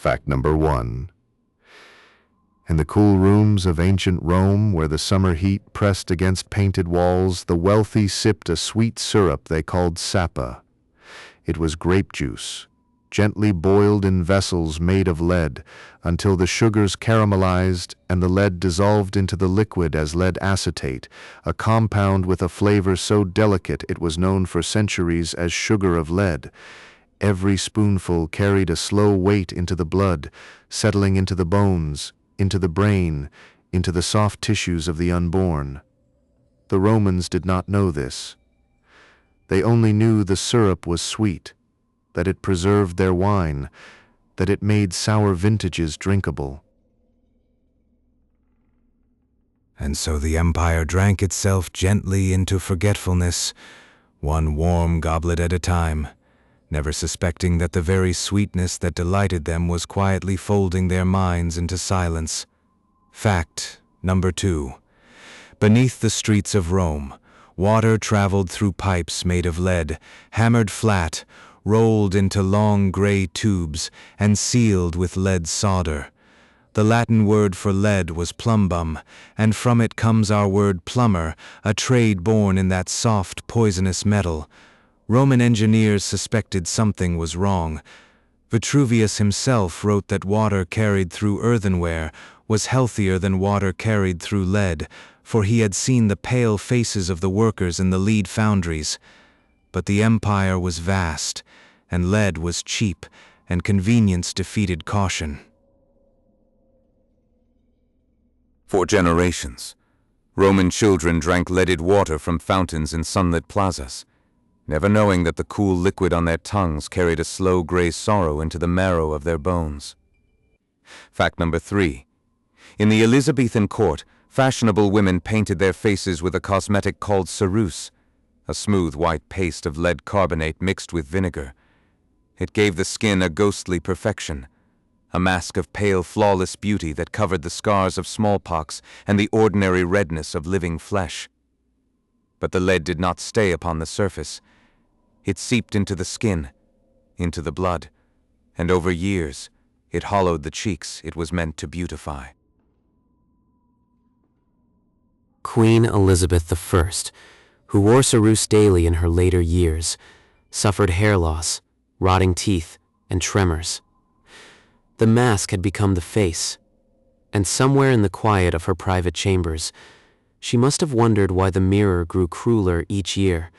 Fact number 1. In the cool rooms of ancient Rome, where the summer heat pressed against painted walls, the wealthy sipped a sweet syrup they called sappa. It was grape juice, gently boiled in vessels made of lead until the sugars caramelized and the lead dissolved into the liquid as lead acetate, a compound with a flavor so delicate it was known for centuries as sugar of lead. Every spoonful carried a slow weight into the blood, settling into the bones, into the brain, into the soft tissues of the unborn. The Romans did not know this. They only knew the syrup was sweet, that it preserved their wine, that it made sour vintages drinkable. And so the empire drank itself gently into forgetfulness, one warm goblet at a time, never suspecting that the very sweetness that delighted them was quietly folding their minds into silence. Fact number 2. Beneath the streets of Rome, water traveled through pipes made of lead, hammered flat, rolled into long gray tubes, and sealed with lead solder. The Latin word for lead was plumbum, and from it comes our word plumber, a trade born in that soft, poisonous metal. Roman engineers suspected something was wrong. Vitruvius himself wrote that water carried through earthenware was healthier than water carried through lead, for he had seen the pale faces of the workers in the lead foundries. But the empire was vast, and lead was cheap, and convenience defeated caution. For generations, Roman children drank leaded water from fountains in sunlit plazas, never knowing that the cool liquid on their tongues carried a slow gray sorrow into the marrow of their bones. Fact number 3. In the Elizabethan court, fashionable women painted their faces with a cosmetic called ceruse, a smooth white paste of lead carbonate mixed with vinegar. It gave the skin a ghostly perfection, a mask of pale, flawless beauty that covered the scars of smallpox and the ordinary redness of living flesh. But the lead did not stay upon the surface. It seeped into the skin, into the blood, and over years, it hollowed the cheeks it was meant to beautify. Queen Elizabeth I, who wore ceruse daily in her later years, suffered hair loss, rotting teeth, and tremors. The mask had become the face, and somewhere in the quiet of her private chambers, she must have wondered why the mirror grew crueler each year,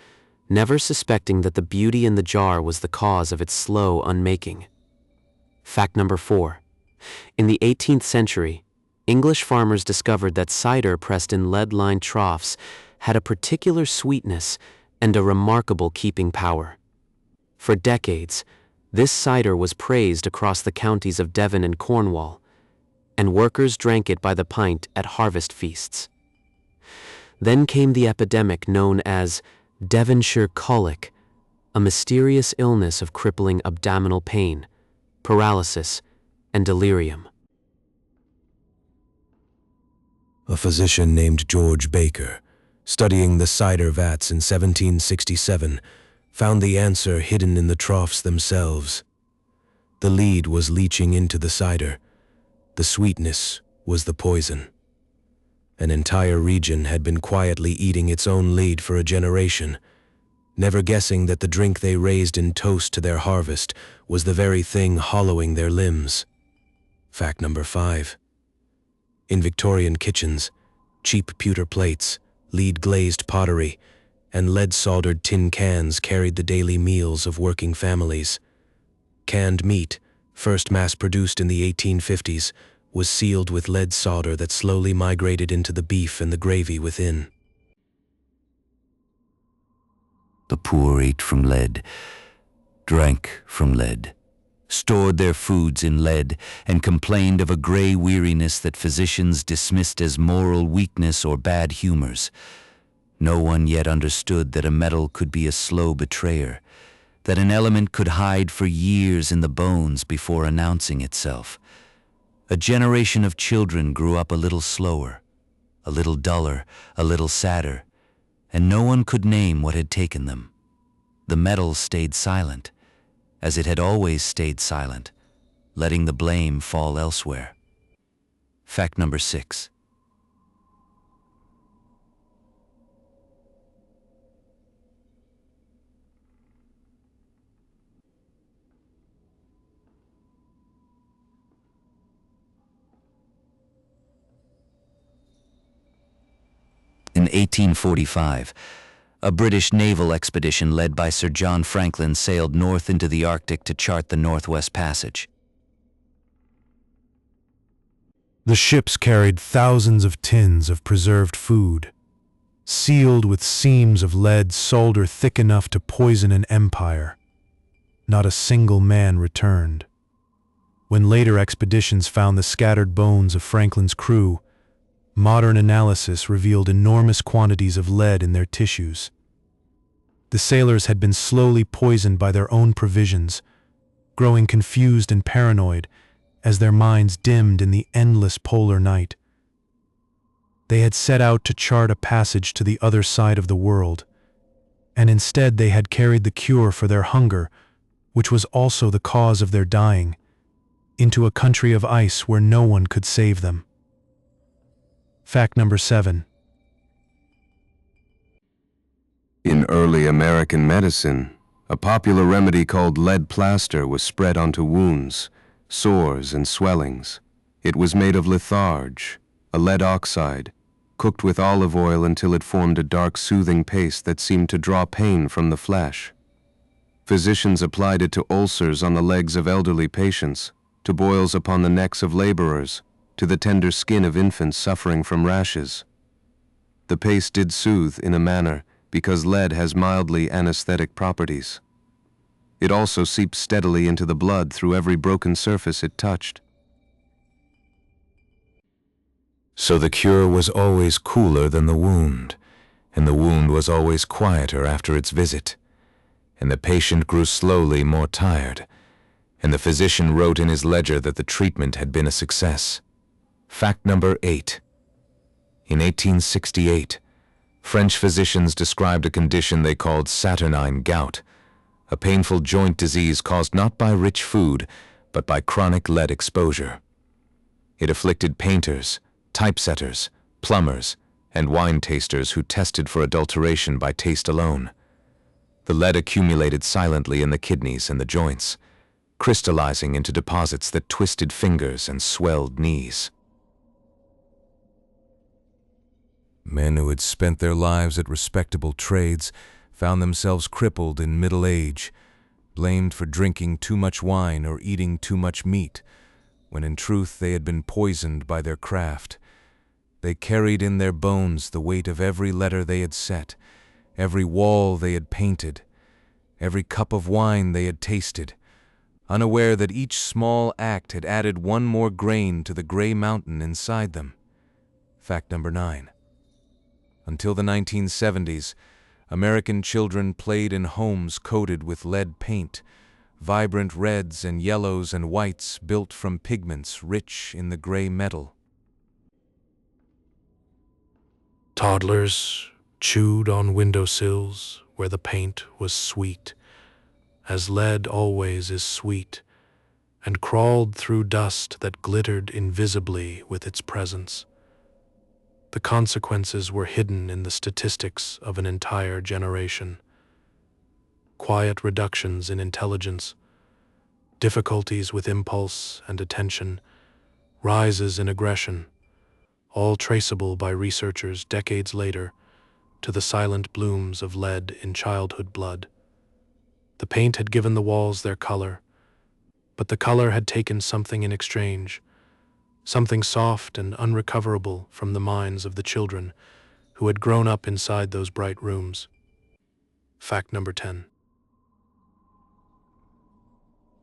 never suspecting that the beauty in the jar was the cause of its slow unmaking. Fact number 4. In the 18th century, English farmers discovered that cider pressed in lead-lined troughs had a particular sweetness and a remarkable keeping power. For decades, this cider was praised across the counties of Devon and Cornwall, and workers drank it by the pint at harvest feasts. Then came the epidemic known as Devonshire colic, a mysterious illness of crippling abdominal pain, paralysis, and delirium. A physician named George Baker, studying the cider vats in 1767, found the answer hidden in the troughs themselves. The lead was leaching into the cider. The sweetness was the poison. An entire region had been quietly eating its own lead for a generation, never guessing that the drink they raised in toast to their harvest was the very thing hollowing their limbs. Fact number 5. In Victorian kitchens, cheap pewter plates, lead-glazed pottery, and lead-soldered tin cans carried the daily meals of working families. Canned meat, first mass-produced in the 1850s, was sealed with lead solder that slowly migrated into the beef and the gravy within. The poor ate from lead, drank from lead, stored their foods in lead, and complained of a gray weariness that physicians dismissed as moral weakness or bad humors. No one yet understood that a metal could be a slow betrayer, that an element could hide for years in the bones before announcing itself. A generation of children grew up a little slower, a little duller, a little sadder, and no one could name what had taken them. The metal stayed silent, as it had always stayed silent, letting the blame fall elsewhere. Fact number 6. In 1845, a British naval expedition led by Sir John Franklin sailed north into the Arctic to chart the Northwest Passage. The ships carried thousands of tins of preserved food, sealed with seams of lead solder thick enough to poison an empire. Not a single man returned. When later expeditions found the scattered bones of Franklin's crew, modern analysis revealed enormous quantities of lead in their tissues. The sailors had been slowly poisoned by their own provisions, growing confused and paranoid as their minds dimmed in the endless polar night. They had set out to chart a passage to the other side of the world, and instead they had carried the cure for their hunger, which was also the cause of their dying, into a country of ice where no one could save them. Fact number 7. In early American medicine, a popular remedy called lead plaster was spread onto wounds, sores, and swellings. It was made of litharge, a lead oxide, cooked with olive oil until it formed a dark, soothing paste that seemed to draw pain from the flesh. Physicians applied it to ulcers on the legs of elderly patients, to boils upon the necks of laborers, to the tender skin of infants suffering from rashes. The paste did soothe in a manner because lead has mildly anesthetic properties. It also seeped steadily into the blood through every broken surface it touched. So the cure was always cooler than the wound, and the wound was always quieter after its visit, and the patient grew slowly more tired, and the physician wrote in his ledger that the treatment had been a success. Fact number 8. In 1868, French physicians described a condition they called saturnine gout, a painful joint disease caused not by rich food, but by chronic lead exposure. It afflicted painters, typesetters, plumbers, and wine tasters who tested for adulteration by taste alone. The lead accumulated silently in the kidneys and the joints, crystallizing into deposits that twisted fingers and swelled knees. Men who had spent their lives at respectable trades found themselves crippled in middle age, blamed for drinking too much wine or eating too much meat, when in truth they had been poisoned by their craft. They carried in their bones the weight of every letter they had set, every wall they had painted, every cup of wine they had tasted, unaware that each small act had added one more grain to the gray mountain inside them. Fact number 9. Until the 1970s, American children played in homes coated with lead paint, vibrant reds and yellows and whites built from pigments rich in the gray metal. Toddlers chewed on windowsills where the paint was sweet, as lead always is sweet, and crawled through dust that glittered invisibly with its presence. The consequences were hidden in the statistics of an entire generation. Quiet reductions in intelligence, difficulties with impulse and attention, rises in aggression, all traceable by researchers decades later to the silent blooms of lead in childhood blood. The paint had given the walls their color, but the color had taken something in exchange, something soft and unrecoverable from the minds of the children who had grown up inside those bright rooms. Fact number 10.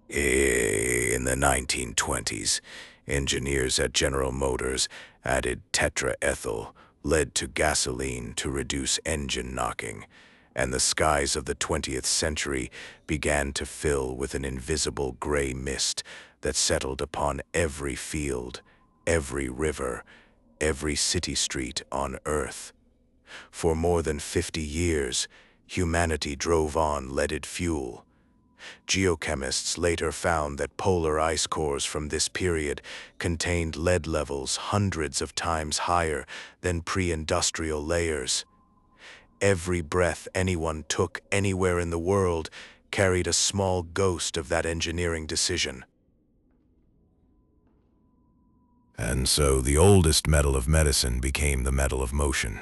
In the 1920s, engineers at General Motors added tetraethyl lead to gasoline to reduce engine knocking, and the skies of the 20th century began to fill with an invisible gray mist that settled upon every field, every river, every city street on Earth. For more than 50 years, humanity drove on leaded fuel. Geochemists later found that polar ice cores from this period contained lead levels hundreds of times higher than pre-industrial layers. Every breath anyone took anywhere in the world carried a small ghost of that engineering decision. And so the oldest metal of medicine became the metal of motion,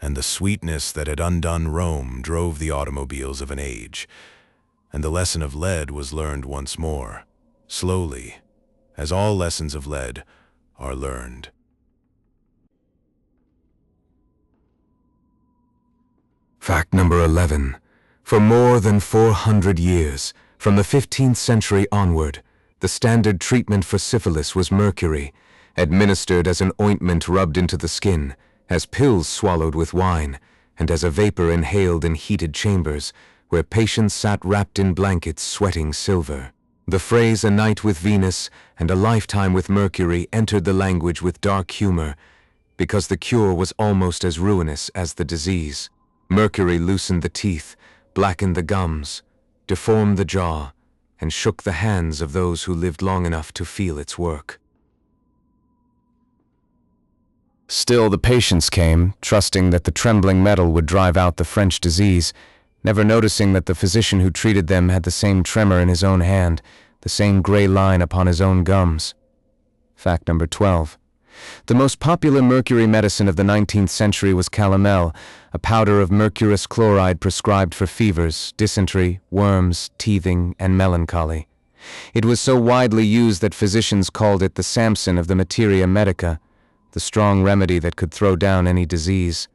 and the sweetness that had undone Rome drove the automobiles of an age, and the lesson of lead was learned once more, slowly, as all lessons of lead are learned. Fact number 11. For more than 400 years, from the 15th century onward, the standard treatment for syphilis was mercury, administered as an ointment rubbed into the skin, as pills swallowed with wine, and as a vapor inhaled in heated chambers, where patients sat wrapped in blankets sweating silver. The phrase "a night with Venus" and "a lifetime with Mercury" entered the language with dark humor, because the cure was almost as ruinous as the disease. Mercury loosened the teeth, blackened the gums, deformed the jaw, and shook the hands of those who lived long enough to feel its work. Still, the patients came, trusting that the trembling metal would drive out the French disease, never noticing that the physician who treated them had the same tremor in his own hand, the same gray line upon his own gums. Fact number 12. The most popular mercury medicine of the 19th century was calomel, a powder of mercurous chloride prescribed for fevers, dysentery, worms, teething, and melancholy. It was so widely used that physicians called it the Samson of the materia medica, the strong remedy that could throw down any disease.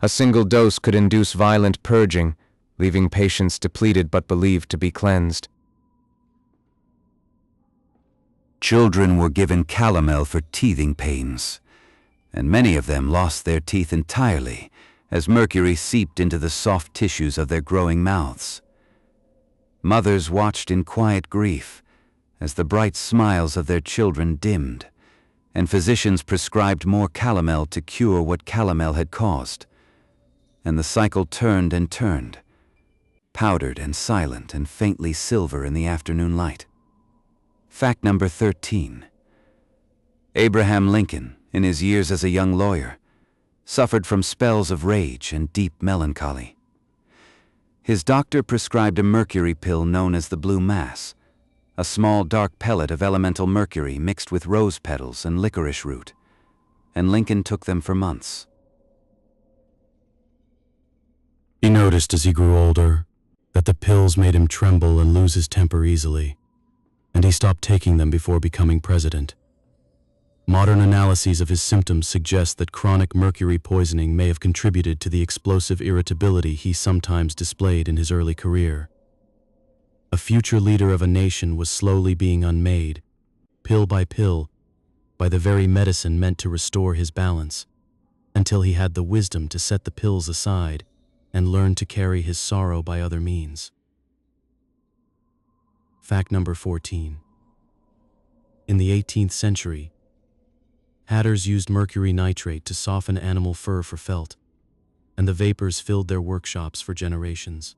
A single dose could induce violent purging, leaving patients depleted but believed to be cleansed. Children were given calomel for teething pains, and many of them lost their teeth entirely as mercury seeped into the soft tissues of their growing mouths. Mothers watched in quiet grief as the bright smiles of their children dimmed, and physicians prescribed more calomel to cure what calomel had caused. And the cycle turned and turned, powdered and silent and faintly silver in the afternoon light. Fact number 13. Abraham Lincoln, in his years as a young lawyer, suffered from spells of rage and deep melancholy. His doctor prescribed a mercury pill known as the blue mass, a small dark pellet of elemental mercury mixed with rose petals and licorice root, and Lincoln took them for months. He noticed as he grew older that the pills made him tremble and lose his temper easily, and he stopped taking them before becoming president. Modern analyses of his symptoms suggest that chronic mercury poisoning may have contributed to the explosive irritability he sometimes displayed in his early career. A future leader of a nation was slowly being unmade, pill by pill, by the very medicine meant to restore his balance, until he had the wisdom to set the pills aside and learn to carry his sorrow by other means. Fact number 14. In the 18th century, hatters used mercury nitrate to soften animal fur for felt, and the vapors filled their workshops for generations.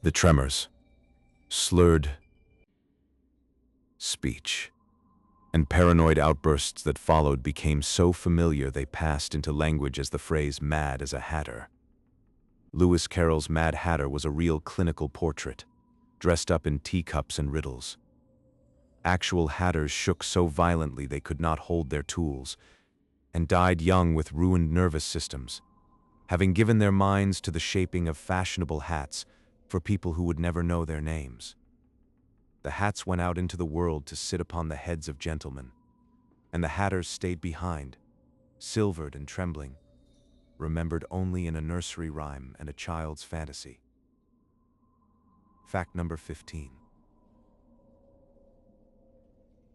The tremors, slurred speech, and paranoid outbursts that followed became so familiar they passed into language as the phrase "mad as a hatter." Lewis Carroll's Mad Hatter was a real clinical portrait, dressed up in teacups and riddles. Actual hatters shook so violently they could not hold their tools, and died young with ruined nervous systems, having given their minds to the shaping of fashionable hats for people who would never know their names. The hats went out into the world to sit upon the heads of gentlemen, and the hatters stayed behind, silvered and trembling, remembered only in a nursery rhyme and a child's fantasy. Fact number 15.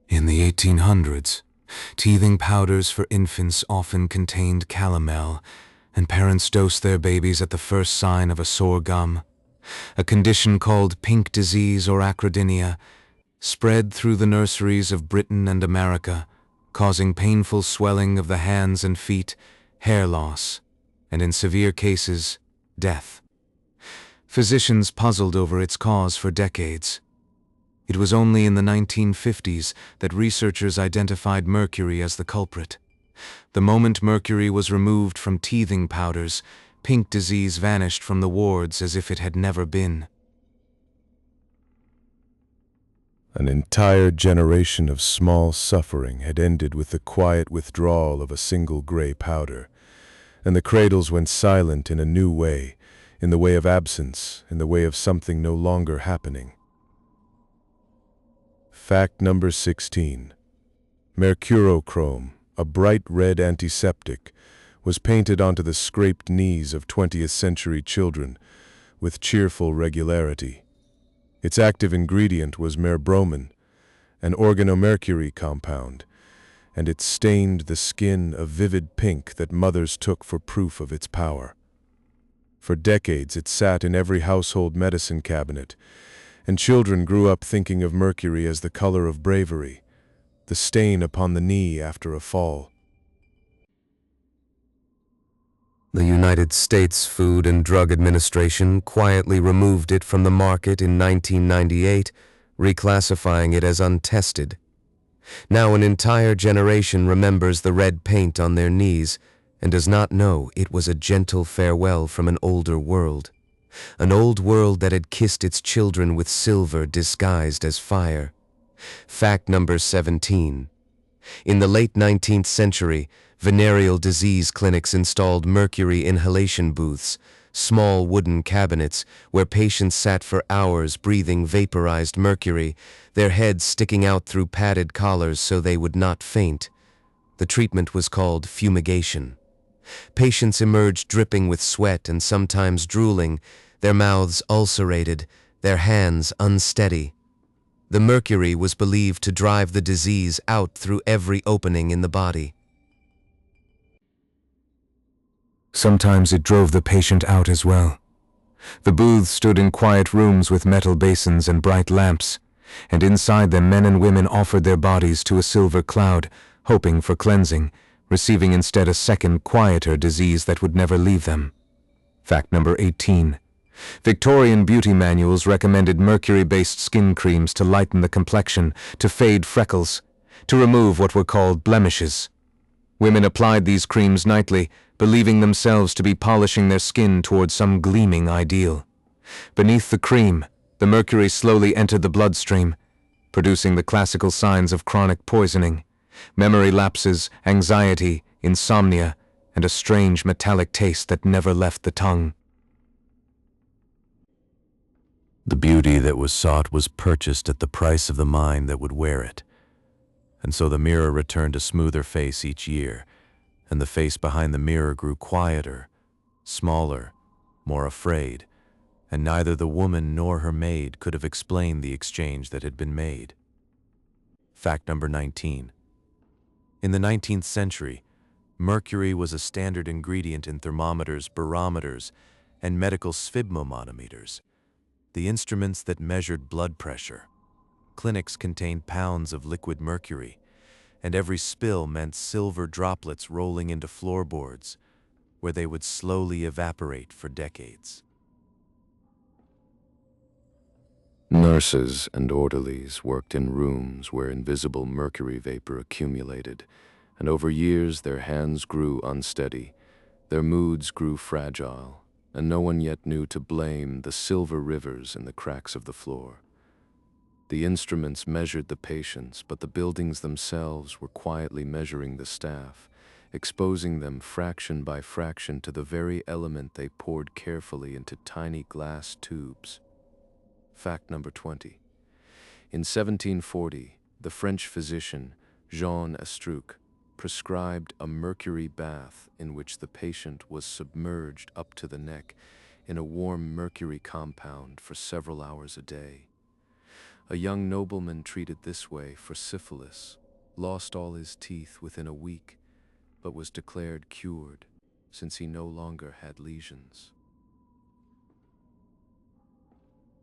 In the 1800s, teething powders for infants often contained calomel, and parents dosed their babies at the first sign of a sore gum. A condition called pink disease or acrodynia spread through the nurseries of Britain and America, causing painful swelling of the hands and feet, hair loss, and in severe cases, death. Physicians puzzled over its cause for decades. It was only in the 1950s that researchers identified mercury as the culprit. The moment mercury was removed from teething powders, pink disease vanished from the wards as if it had never been. An entire generation of small suffering had ended with the quiet withdrawal of a single gray powder, and the cradles went silent in a new way, in the way of absence, in the way of something no longer happening. Fact number 16. Mercurochrome, a bright red antiseptic, was painted onto the scraped knees of 20th century children with cheerful regularity. Its active ingredient was merbromin, an organomercury compound, and it stained the skin a vivid pink that mothers took for proof of its power. For decades it sat in every household medicine cabinet, and children grew up thinking of mercury as the color of bravery, the stain upon the knee after a fall. The United States Food and Drug Administration quietly removed it from the market in 1998, reclassifying it as untested. Now an entire generation remembers the red paint on their knees and does not know it was a gentle farewell from an older world. An old world that had kissed its children with silver disguised as fire. Fact number 17. In the late 19th century, venereal disease clinics installed mercury inhalation booths, small wooden cabinets where patients sat for hours breathing vaporized mercury, their heads sticking out through padded collars so they would not faint. The treatment was called fumigation. Patients emerged dripping with sweat and sometimes drooling, their mouths ulcerated, their hands unsteady. The mercury was believed to drive the disease out through every opening in the body. Sometimes it drove the patient out as well. The booths stood in quiet rooms with metal basins and bright lamps, and inside them men and women offered their bodies to a silver cloud, hoping for cleansing, receiving instead a second, quieter disease that would never leave them. Fact number 18. Victorian beauty manuals recommended mercury-based skin creams to lighten the complexion, to fade freckles, to remove what were called blemishes. Women applied these creams nightly, believing themselves to be polishing their skin towards some gleaming ideal. Beneath the cream, the mercury slowly entered the bloodstream, producing the classical signs of chronic poisoning, memory lapses, anxiety, insomnia, and a strange metallic taste that never left the tongue. The beauty that was sought was purchased at the price of the mind that would wear it. And so the mirror returned a smoother face each year, and the face behind the mirror grew quieter, smaller, more afraid, and neither the woman nor her maid could have explained the exchange that had been made. Fact number 19. In the 19th century, mercury was a standard ingredient in thermometers, barometers, and medical sphygmomanometers, the instruments that measured blood pressure. Clinics contained pounds of liquid mercury, and every spill meant silver droplets rolling into floorboards, where they would slowly evaporate for decades. Nurses and orderlies worked in rooms where invisible mercury vapor accumulated, and over years their hands grew unsteady, their moods grew fragile, and no one yet knew to blame the silver rivers in the cracks of the floor. The instruments measured the patients, but the buildings themselves were quietly measuring the staff, exposing them fraction by fraction to the very element they poured carefully into tiny glass tubes. Fact number 20. In 1740, the French physician Jean Estruc prescribed a mercury bath in which the patient was submerged up to the neck in a warm mercury compound for several hours a day. A young nobleman treated this way for syphilis lost all his teeth within a week, but was declared cured since he no longer had lesions.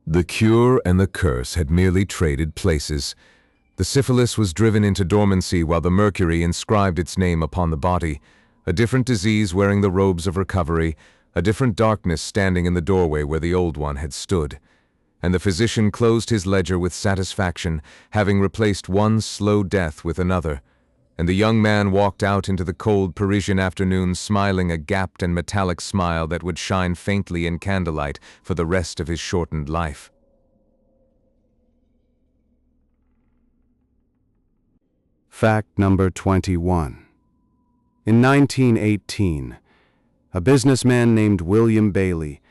The cure and the curse had merely traded places. The syphilis was driven into dormancy while the mercury inscribed its name upon the body, a different disease wearing the robes of recovery, a different darkness standing in the doorway where the old one had stood, and the physician closed his ledger with satisfaction, having replaced one slow death with another, and the young man walked out into the cold Parisian afternoon smiling a gapped and metallic smile that would shine faintly in candlelight for the rest of his shortened life. Fact number 21. In 1918, a businessman named William Bailey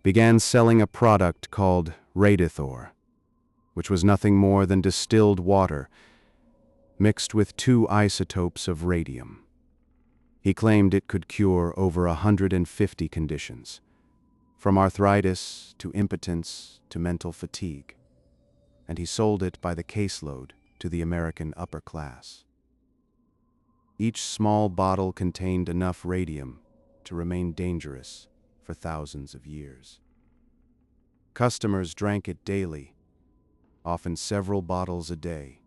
began selling a product called Radithor, which was nothing more than distilled water mixed with 2 isotopes of radium. He claimed it could cure over 150 conditions, from arthritis to impotence to mental fatigue, and he sold it by the caseload to the American upper class. Each small bottle contained enough radium to remain dangerous for thousands of years. Customers drank it daily, often several bottles a day,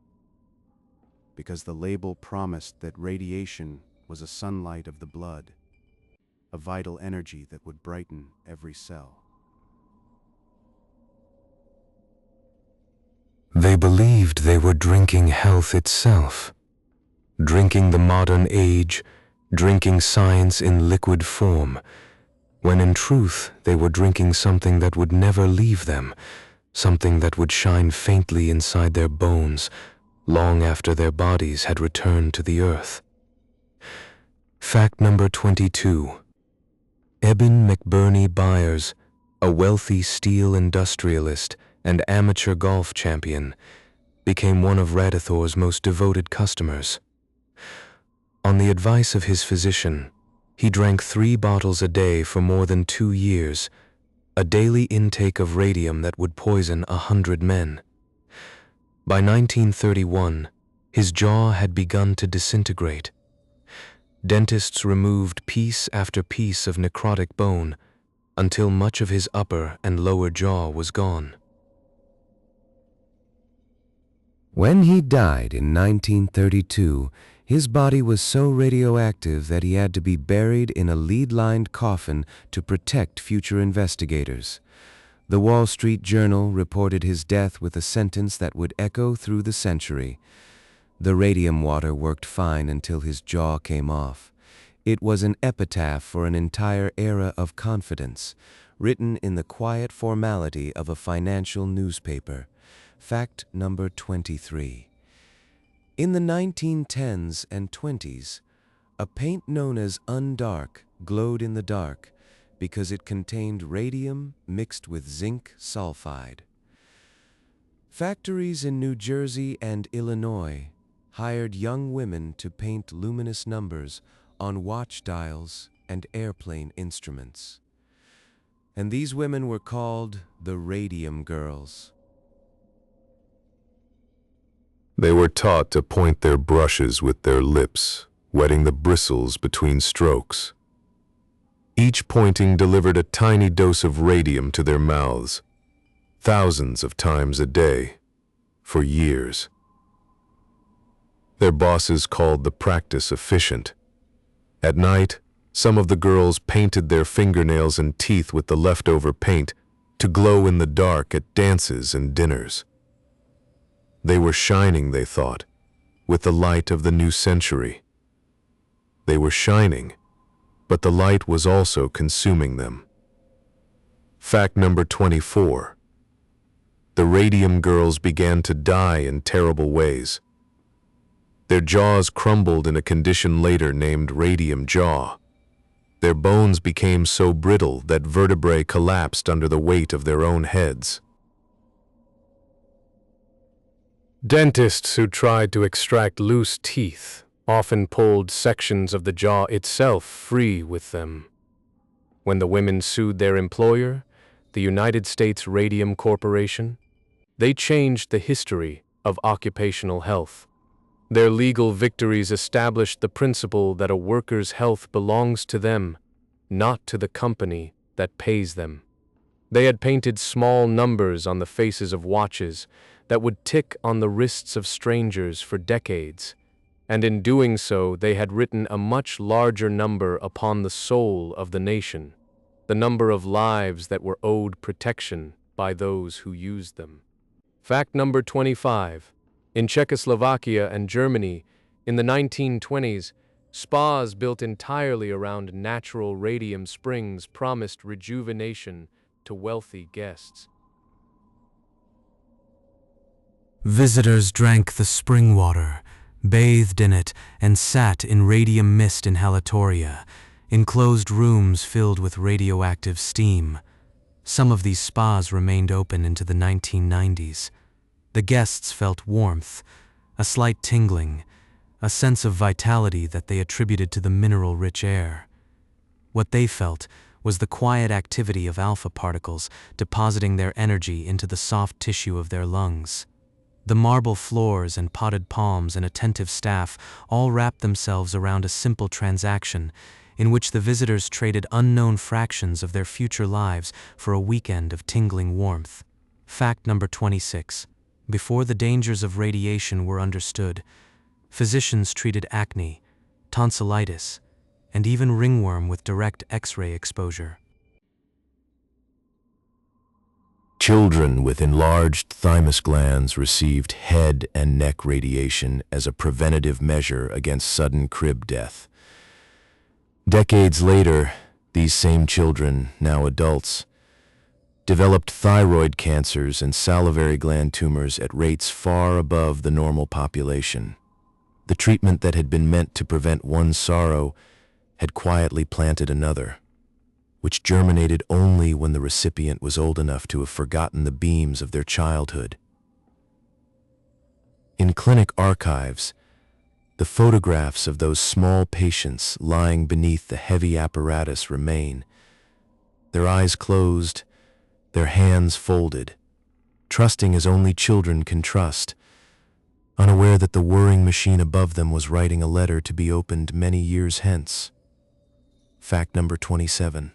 because the label promised that radiation was a sunlight of the blood, a vital energy that would brighten every cell. They believed they were drinking health itself, drinking the modern age, drinking science in liquid form, when in truth they were drinking something that would never leave them, something that would shine faintly inside their bones long after their bodies had returned to the earth. Fact number 22. Eben Byers, a wealthy steel industrialist and amateur golf champion, became one of Radithor's most devoted customers. On the advice of his physician, he drank 3 bottles a day for more than 2 years, a daily intake of radium that would poison 100 men. By 1931, his jaw had begun to disintegrate. Dentists removed piece after piece of necrotic bone until much of his upper and lower jaw was gone. When he died in 1932, his body was so radioactive that he had to be buried in a lead-lined coffin to protect future investigators. The Wall Street Journal reported his death with a sentence that would echo through the century. The radium water worked fine until his jaw came off. It was an epitaph for an entire era of confidence, written in the quiet formality of a financial newspaper. Fact number 23. In the 1910s and 20s, a paint known as Undark glowed in the dark because it contained radium mixed with zinc sulfide. Factories in New Jersey and Illinois hired young women to paint luminous numbers on watch dials and airplane instruments. And these women were called the Radium Girls. They were taught to point their brushes with their lips, wetting the bristles between strokes. Each pointing delivered a tiny dose of radium to their mouths, thousands of times a day, for years. Their bosses called the practice efficient. At night, some of the girls painted their fingernails and teeth with the leftover paint to glow in the dark at dances and dinners. They were shining, they thought, with the light of the new century. They were shining, but the light was also consuming them. Fact number 24. The Radium Girls began to die in terrible ways. Their jaws crumbled in a condition later named radium jaw. Their bones became so brittle that vertebrae collapsed under the weight of their own heads. Dentists who tried to extract loose teeth often pulled sections of the jaw itself free with them. When the women sued their employer, the United States Radium Corporation, they changed the history of occupational health. Their legal victories established the principle that a worker's health belongs to them, not to the company that pays them. They had painted small numbers on the faces of watches that would tick on the wrists of strangers for decades, and in doing so they had written a much larger number upon the soul of the nation. the number of lives that were owed protection by those who used them. Fact number 25. In Czechoslovakia and Germany, in the 1920s, spas built entirely around natural radium springs promised rejuvenation to wealthy guests. Visitors drank the spring water, bathed in it, and sat in radium mist inhalatoria, enclosed rooms filled with radioactive steam. Some of these spas remained open into the 1990s. The guests felt warmth, a slight tingling, a sense of vitality that they attributed to the mineral-rich air. What they felt was the quiet activity of alpha particles depositing their energy into the soft tissue of their lungs. The marble floors and potted palms and attentive staff all wrapped themselves around a simple transaction in which the visitors traded unknown fractions of their future lives for a weekend of tingling warmth. Fact number 26. Before the dangers of radiation were understood, physicians treated acne, tonsillitis, and even ringworm with direct X-ray exposure. Children with enlarged thymus glands received head and neck radiation as a preventative measure against sudden crib death. Decades later, these same children, now adults, developed thyroid cancers and salivary gland tumors at rates far above the normal population. The treatment that had been meant to prevent one sorrow had quietly planted another, which germinated only when the recipient was old enough to have forgotten the beams of their childhood. In clinic archives, the photographs of those small patients lying beneath the heavy apparatus remain, their eyes closed, their hands folded, trusting as only children can trust, unaware that the whirring machine above them was writing a letter to be opened many years hence. Fact number 27.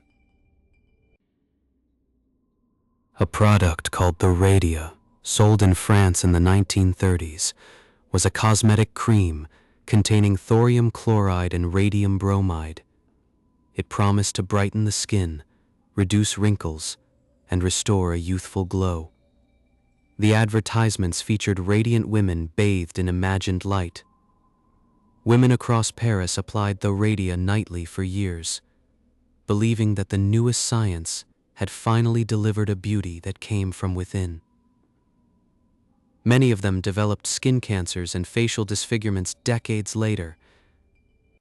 A product called the Radia, sold in France in the 1930s, was a cosmetic cream containing thorium chloride and radium bromide. It promised to brighten the skin, reduce wrinkles, and restore a youthful glow. The advertisements featured radiant women bathed in imagined light. Women across Paris applied the Radia nightly for years, believing that the newest science had finally delivered a beauty that came from within. Many of them developed skin cancers and facial disfigurements decades later,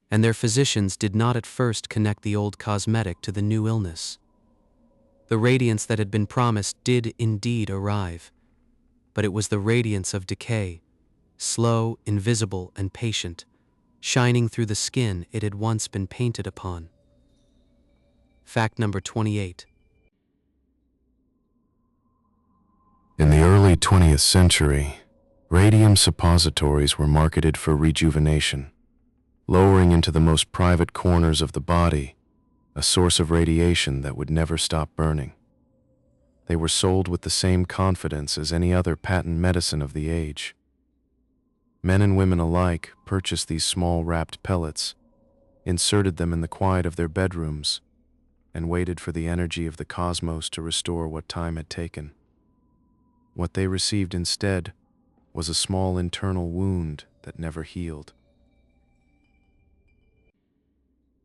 and their physicians did not at first connect the old cosmetic to the new illness. The radiance that had been promised did indeed arrive, but it was the radiance of decay, slow, invisible, and patient, shining through the skin it had once been painted upon. Fact number 28. In the early 20th century, radium suppositories were marketed for rejuvenation, lowering into the most private corners of the body a source of radiation that would never stop burning. They were sold with the same confidence as any other patent medicine of the age. Men and women alike purchased these small wrapped pellets, inserted them in the quiet of their bedrooms, and waited for the energy of the cosmos to restore what time had taken. What they received instead was a small internal wound that never healed.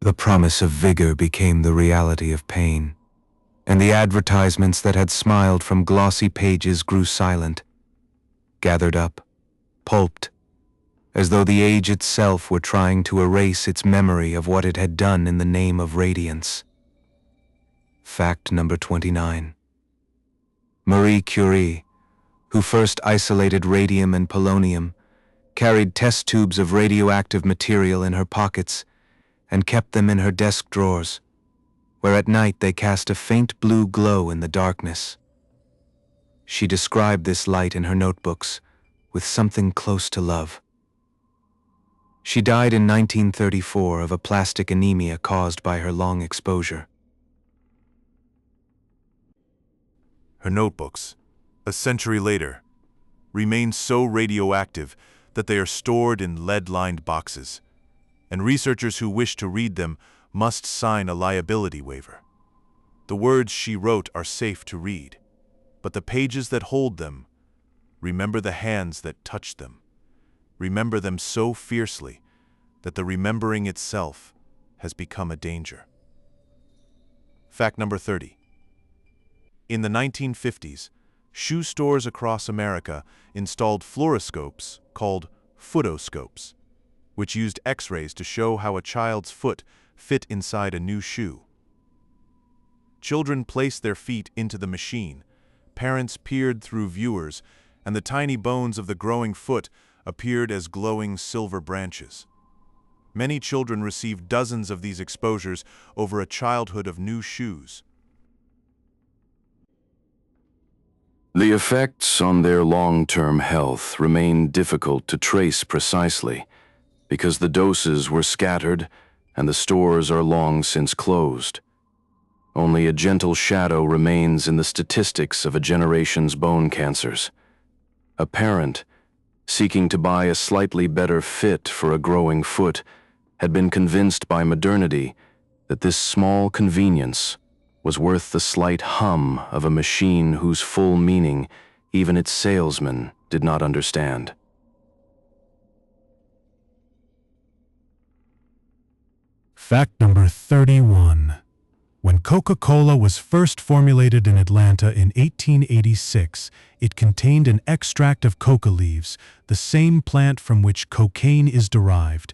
The promise of vigor became the reality of pain, and the advertisements that had smiled from glossy pages grew silent, gathered up, pulped, as though the age itself were trying to erase its memory of what it had done in the name of radiance. Fact number 29. Marie Curie, who first isolated radium and polonium, carried test tubes of radioactive material in her pockets and kept them in her desk drawers, where at night they cast a faint blue glow in the darkness. She described this light in her notebooks with something close to love. She died in 1934 of aplastic anemia caused by her long exposure. Her notebooks, a century later, remain so radioactive that they are stored in lead-lined boxes, and researchers who wish to read them must sign a liability waiver. The words she wrote are safe to read, but the pages that hold them, remember the hands that touched them. Remember them so fiercely that the remembering itself has become a danger. Fact number 30. In the 1950s, shoe stores across America installed fluoroscopes called footoscopes, which used X-rays to show how a child's foot fit inside a new shoe. Children placed their feet into the machine, parents peered through viewers, and the tiny bones of the growing foot appeared as glowing silver branches. Many children received dozens of these exposures over a childhood of new shoes. The effects on their long-term health remain difficult to trace precisely because the doses were scattered and the stores are long since closed. Only a gentle shadow remains in the statistics of a generation's bone cancers. A parent, seeking to buy a slightly better fit for a growing foot, had been convinced by modernity that this small convenience was worth the slight hum of a machine whose full meaning even its salesman did not understand. Fact number 31. When Coca-Cola was first formulated in Atlanta in 1886, it contained an extract of coca leaves, the same plant from which cocaine is derived.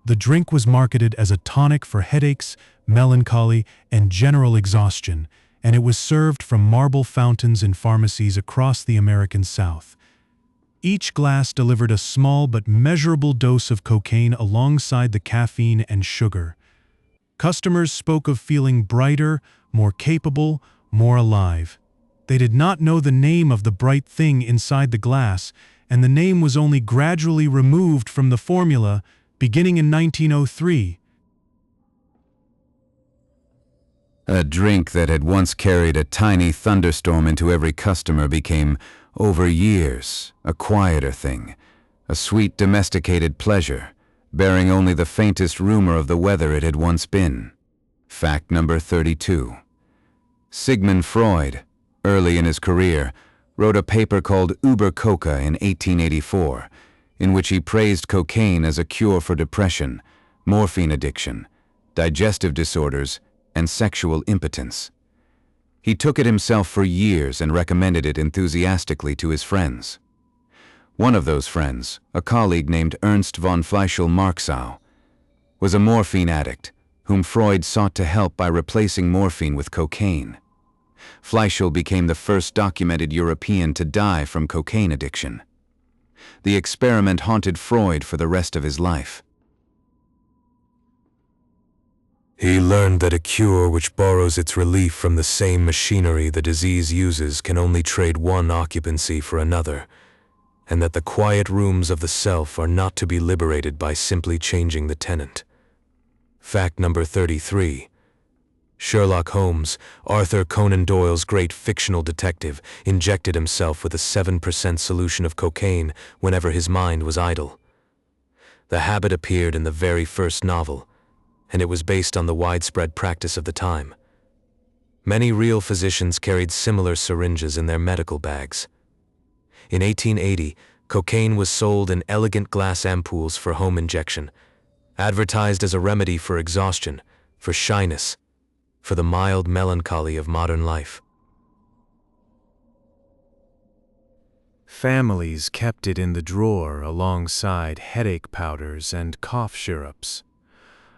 The drink was marketed as a tonic for headaches, melancholy, and general exhaustion, and it was served from marble fountains in pharmacies across the American South. Each glass delivered a small but measurable dose of cocaine alongside the caffeine and sugar. Customers spoke of feeling brighter, more capable, more alive. They did not know the name of the bright thing inside the glass, and the name was only gradually removed from the formula beginning in 1903. A drink that had once carried a tiny thunderstorm into every customer became, over years, a quieter thing, a sweet domesticated pleasure, bearing only the faintest rumor of the weather it had once been. Fact number 32. Sigmund Freud, early in his career, wrote a paper called Über Coca in 1884, in which he praised cocaine as a cure for depression, morphine addiction, digestive disorders, and sexual impotence. He took it himself for years and recommended it enthusiastically to his friends. One of those friends, a colleague named Ernst von Fleischl-Marxau, was a morphine addict whom Freud sought to help by replacing morphine with cocaine. Fleischl became the first documented European to die from cocaine addiction. The experiment haunted Freud for the rest of his life. He learned that a cure which borrows its relief from the same machinery the disease uses can only trade one occupancy for another, and that the quiet rooms of the self are not to be liberated by simply changing the tenant. Fact number 33. Sherlock Holmes, Arthur Conan Doyle's great fictional detective, injected himself with a 7% solution of cocaine whenever his mind was idle. The habit appeared in the very first novel, and it was based on the widespread practice of the time. Many real physicians carried similar syringes in their medical bags. In 1880, cocaine was sold in elegant glass ampoules for home injection, advertised as a remedy for exhaustion, for shyness, for the mild melancholy of modern life. Families kept it in the drawer alongside headache powders and cough syrups.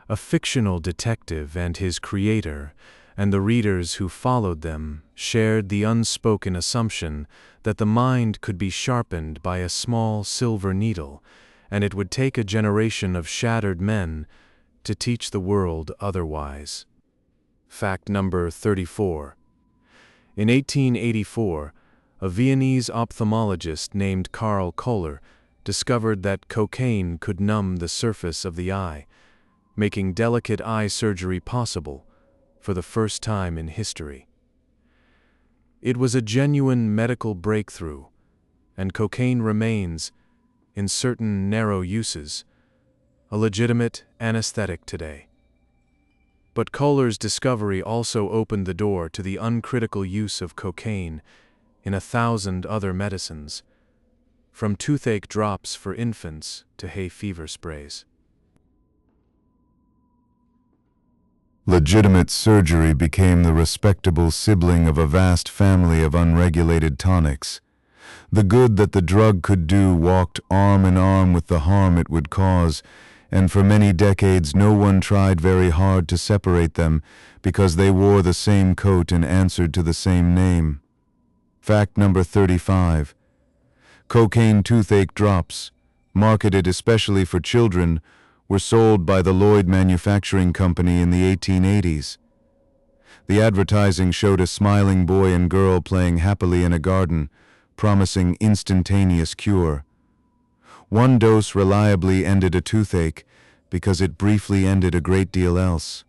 A fictional detective and his creator, and the readers who followed them, shared the unspoken assumption that the mind could be sharpened by a small silver needle, and it would take a generation of shattered men to teach the world otherwise. Fact number 34. In 1884, a Viennese ophthalmologist named Karl Kohler discovered that cocaine could numb the surface of the eye, making delicate eye surgery possible for the first time in history. It was a genuine medical breakthrough, and cocaine remains, in certain narrow uses, a legitimate anesthetic today. But Kohler's discovery also opened the door to the uncritical use of cocaine in 1,000 other medicines, from toothache drops for infants to hay fever sprays. Legitimate surgery became the respectable sibling of a vast family of unregulated tonics. The good that the drug could do walked arm in arm with the harm it would cause, and for many decades no one tried very hard to separate them because they wore the same coat and answered to the same name. Fact number 35. Cocaine toothache drops, marketed especially for children, were sold by the Lloyd Manufacturing Company in the 1880s. The advertising showed a smiling boy and girl playing happily in a garden, promising instantaneous cure. One dose reliably ended a toothache because it briefly ended a great deal else.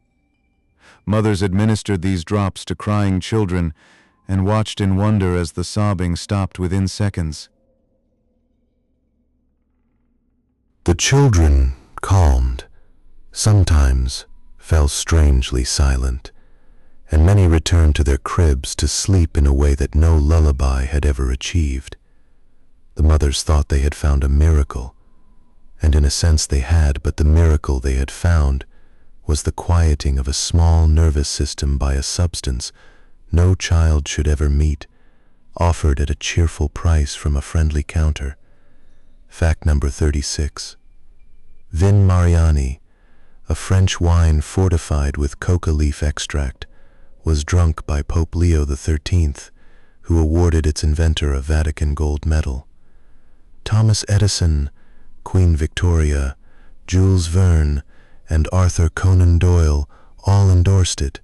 Mothers administered these drops to crying children and watched in wonder as the sobbing stopped within seconds. The children, calmed, sometimes fell strangely silent, and many returned to their cribs to sleep in a way that no lullaby had ever achieved. The mothers thought they had found a miracle, and in a sense they had, but the miracle they had found was the quieting of a small nervous system by a substance no child should ever meet, offered at a cheerful price from a friendly counter. Fact number 36. Vin Mariani, a French wine fortified with coca leaf extract, was drunk by Pope Leo XIII, who awarded its inventor a Vatican gold medal. Thomas Edison, Queen Victoria, Jules Verne, and Arthur Conan Doyle all endorsed it,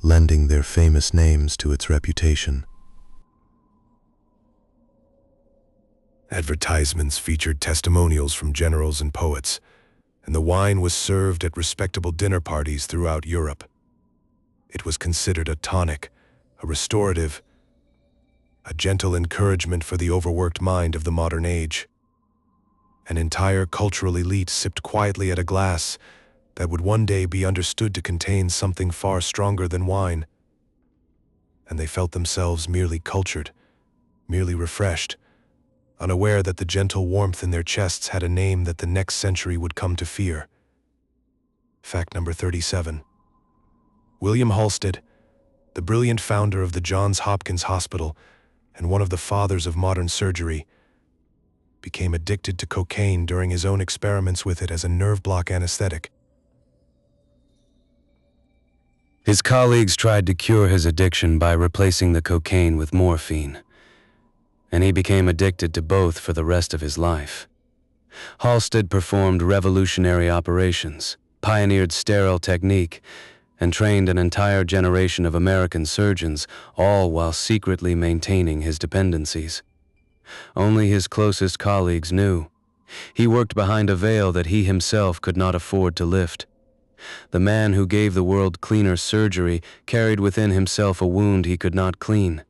lending their famous names to its reputation. Advertisements featured testimonials from generals and poets, and the wine was served at respectable dinner parties throughout Europe. It was considered a tonic, a restorative, a gentle encouragement for the overworked mind of the modern age. An entire cultural elite sipped quietly at a glass that would one day be understood to contain something far stronger than wine, and they felt themselves merely cultured, merely refreshed, unaware that the gentle warmth in their chests had a name that the next century would come to fear. Fact number 37. William Halsted, the brilliant founder of the Johns Hopkins Hospital and one of the fathers of modern surgery, became addicted to cocaine during his own experiments with it as a nerve block anesthetic. His colleagues tried to cure his addiction by replacing the cocaine with morphine, and he became addicted to both for the rest of his life. Halsted performed revolutionary operations, pioneered sterile technique, and trained an entire generation of American surgeons, all while secretly maintaining his dependencies. Only his closest colleagues knew. He worked behind a veil that he himself could not afford to lift. The man who gave the world cleaner surgery carried within himself a wound he could not clean,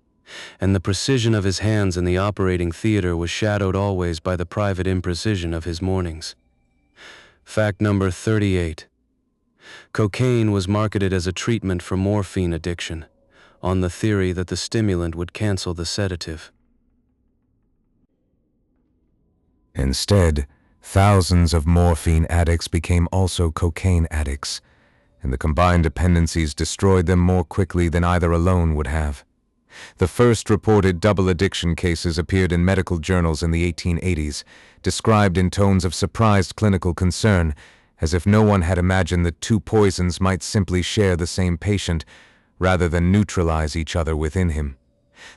and the precision of his hands in the operating theater was shadowed always by the private imprecision of his mornings. Fact number 38. Cocaine was marketed as a treatment for morphine addiction, on the theory that the stimulant would cancel the sedative. Instead, thousands of morphine addicts became also cocaine addicts, and the combined dependencies destroyed them more quickly than either alone would have. The first reported double addiction cases appeared in medical journals in the 1880s, described in tones of surprised clinical concern, as if no one had imagined that two poisons might simply share the same patient, rather than neutralize each other within him.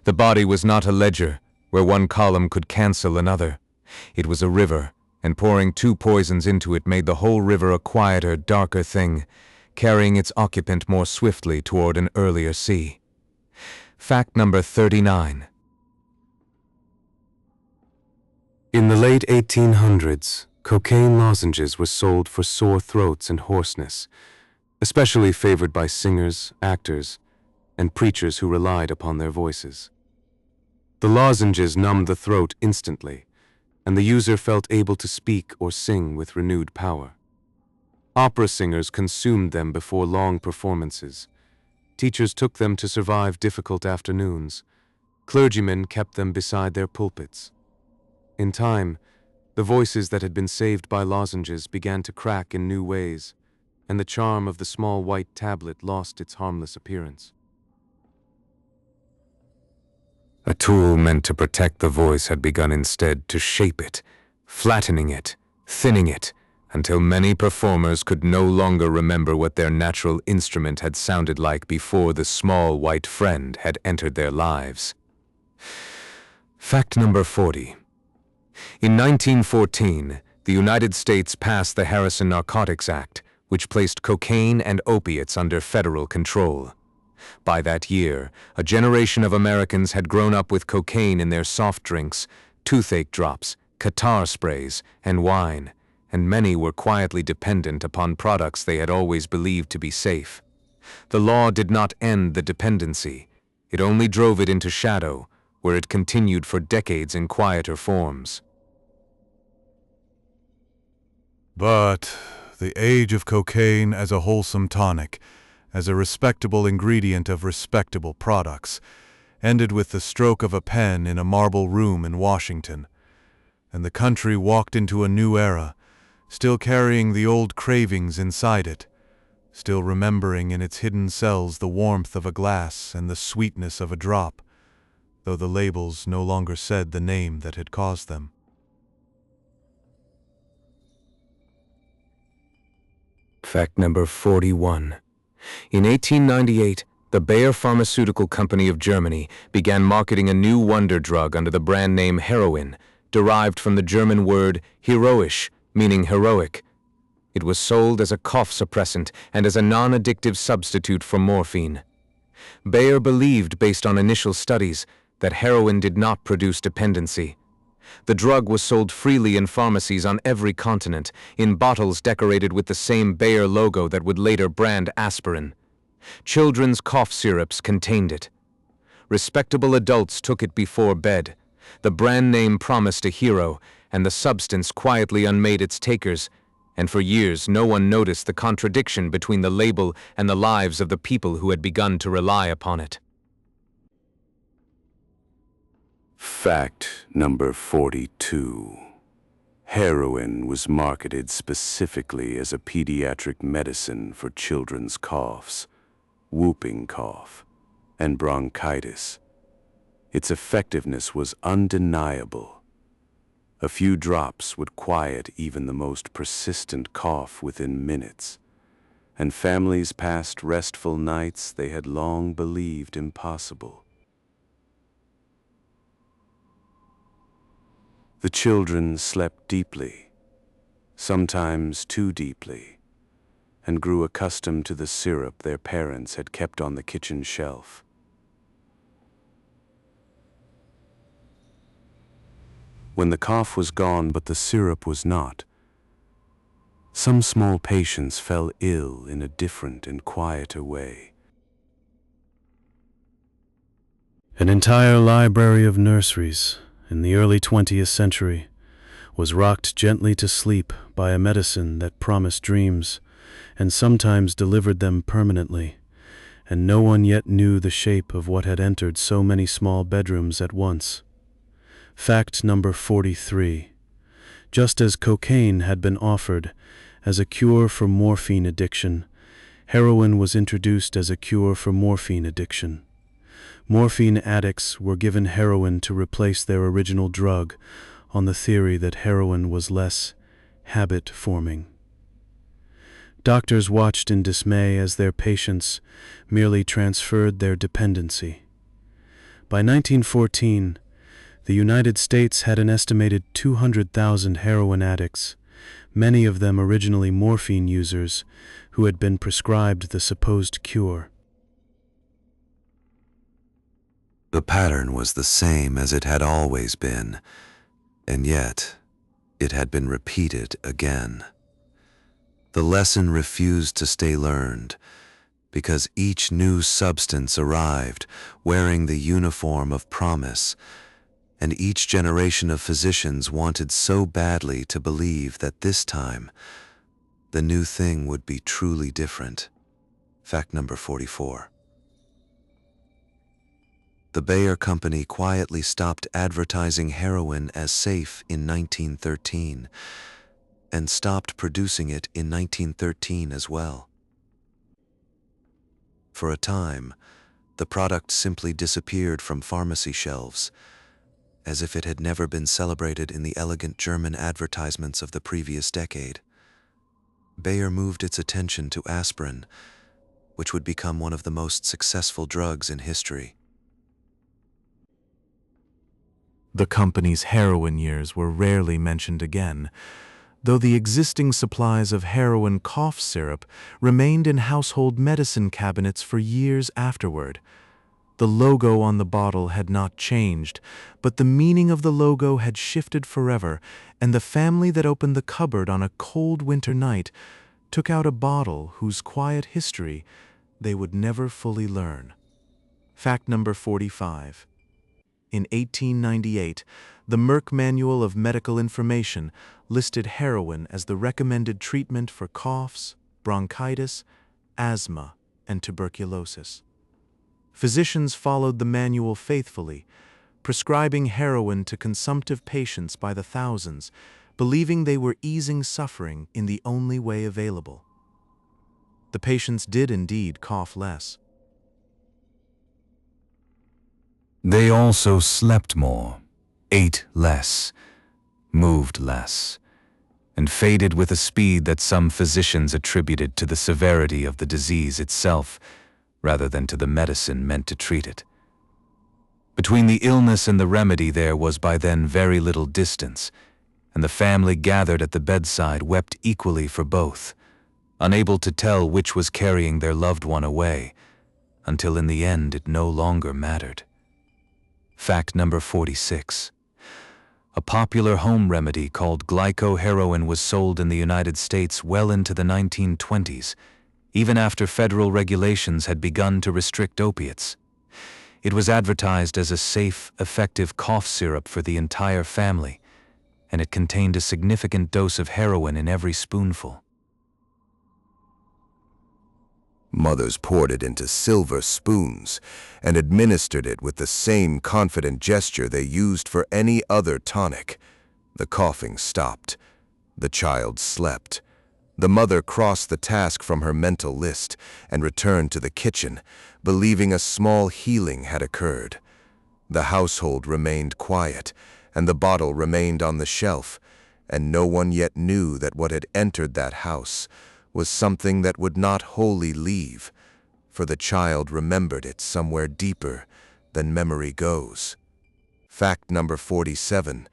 The body was not a ledger, where one column could cancel another. It was a river, and pouring two poisons into it made the whole river a quieter, darker thing, carrying its occupant more swiftly toward an earlier sea. Fact number 39. In the late 1800s, cocaine lozenges were sold for sore throats and hoarseness, especially favored by singers, actors, and preachers who relied upon their voices. The lozenges numbed the throat instantly, and the user felt able to speak or sing with renewed power. Opera singers consumed them before long performances. Teachers took them to survive difficult afternoons. Clergymen kept them beside their pulpits. In time, the voices that had been saved by lozenges began to crack in new ways, and the charm of the small white tablet lost its harmless appearance. A tool meant to protect the voice had begun instead to shape it, flattening it, thinning it, until many performers could no longer remember what their natural instrument had sounded like before the small white friend had entered their lives. Fact number 40. In 1914, the United States passed the Harrison Narcotics Act, which placed cocaine and opiates under federal control. By that year, a generation of Americans had grown up with cocaine in their soft drinks, toothache drops, catarrh sprays, and wine, and many were quietly dependent upon products they had always believed to be safe. The law did not end the dependency. It only drove it into shadow, where it continued for decades in quieter forms. But the age of cocaine as a wholesome tonic, as a respectable ingredient of respectable products, ended with the stroke of a pen in a marble room in Washington, and the country walked into a new era, still carrying the old cravings inside it, still remembering in its hidden cells the warmth of a glass and the sweetness of a drop, though the labels no longer said the name that had caused them. Fact number 41. In 1898, the Bayer Pharmaceutical Company of Germany began marketing a new wonder drug under the brand name heroin, derived from the German word heroisch, meaning heroic. It was sold as a cough suppressant and as a non-addictive substitute for morphine. Bayer believed, based on initial studies, that heroin did not produce dependency. The drug was sold freely in pharmacies on every continent, in bottles decorated with the same Bayer logo that would later brand aspirin. Children's cough syrups contained it. Respectable adults took it before bed. The brand name promised a hero, and the substance quietly unmade its takers, and for years no one noticed the contradiction between the label and the lives of the people who had begun to rely upon it. Fact number 42. Heroin was marketed specifically as a pediatric medicine for children's coughs, whooping cough, and bronchitis. Its effectiveness was undeniable. A few drops would quiet even the most persistent cough within minutes, and families passed restful nights they had long believed impossible. The children slept deeply, sometimes too deeply, and grew accustomed to the syrup their parents had kept on the kitchen shelf. When the cough was gone but the syrup was not, some small patients fell ill in a different and quieter way. An entire library of nurseries in the early 20th century was rocked gently to sleep by a medicine that promised dreams and sometimes delivered them permanently, and no one yet knew the shape of what had entered so many small bedrooms at once. Fact number 43. Just as cocaine had been offered as a cure for morphine addiction, heroin was introduced as a cure for morphine addiction. Morphine addicts were given heroin to replace their original drug on the theory that heroin was less habit-forming. Doctors watched in dismay as their patients merely transferred their dependency. By 1914, the United States had an estimated 200,000 heroin addicts, many of them originally morphine users who had been prescribed the supposed cure. The pattern was the same as it had always been, and yet it had been repeated again. The lesson refused to stay learned, because each new substance arrived wearing the uniform of promise, and each generation of physicians wanted so badly to believe that this time the new thing would be truly different. Fact number 44. The Bayer Company quietly stopped advertising heroin as safe in 1913 and stopped producing it in 1913 as well. For a time, the product simply disappeared from pharmacy shelves, as if it had never been celebrated in the elegant German advertisements of the previous decade. Bayer moved its attention to aspirin, which would become one of the most successful drugs in history. The company's heroin years were rarely mentioned again, though the existing supplies of heroin cough syrup remained in household medicine cabinets for years afterward. The logo on the bottle had not changed, but the meaning of the logo had shifted forever, and the family that opened the cupboard on a cold winter night took out a bottle whose quiet history they would never fully learn. Fact number 45. In 1898, the Merck Manual of Medical Information listed heroin as the recommended treatment for coughs, bronchitis, asthma, and tuberculosis. Physicians followed the manual faithfully, prescribing heroin to consumptive patients by the thousands, believing they were easing suffering in the only way available. The patients did indeed cough less. They also slept more, ate less, moved less, and faded with a speed that some physicians attributed to the severity of the disease itself, rather than to the medicine meant to treat it. Between the illness and the remedy there was by then very little distance, and the family gathered at the bedside wept equally for both, unable to tell which was carrying their loved one away, until in the end it no longer mattered. Fact number 46. A popular home remedy called glycoheroin was sold in the United States well into the 1920s, even after federal regulations had begun to restrict opiates. It was advertised as a safe, effective cough syrup for the entire family, and it contained a significant dose of heroin in every spoonful. Mothers poured it into silver spoons and administered it with the same confident gesture they used for any other tonic. The coughing stopped. The child slept. The mother crossed the task from her mental list and returned to the kitchen, believing a small healing had occurred. The household remained quiet, and the bottle remained on the shelf, and no one yet knew that what had entered that house was something that would not wholly leave, for the child remembered it somewhere deeper than memory goes. Fact number 47.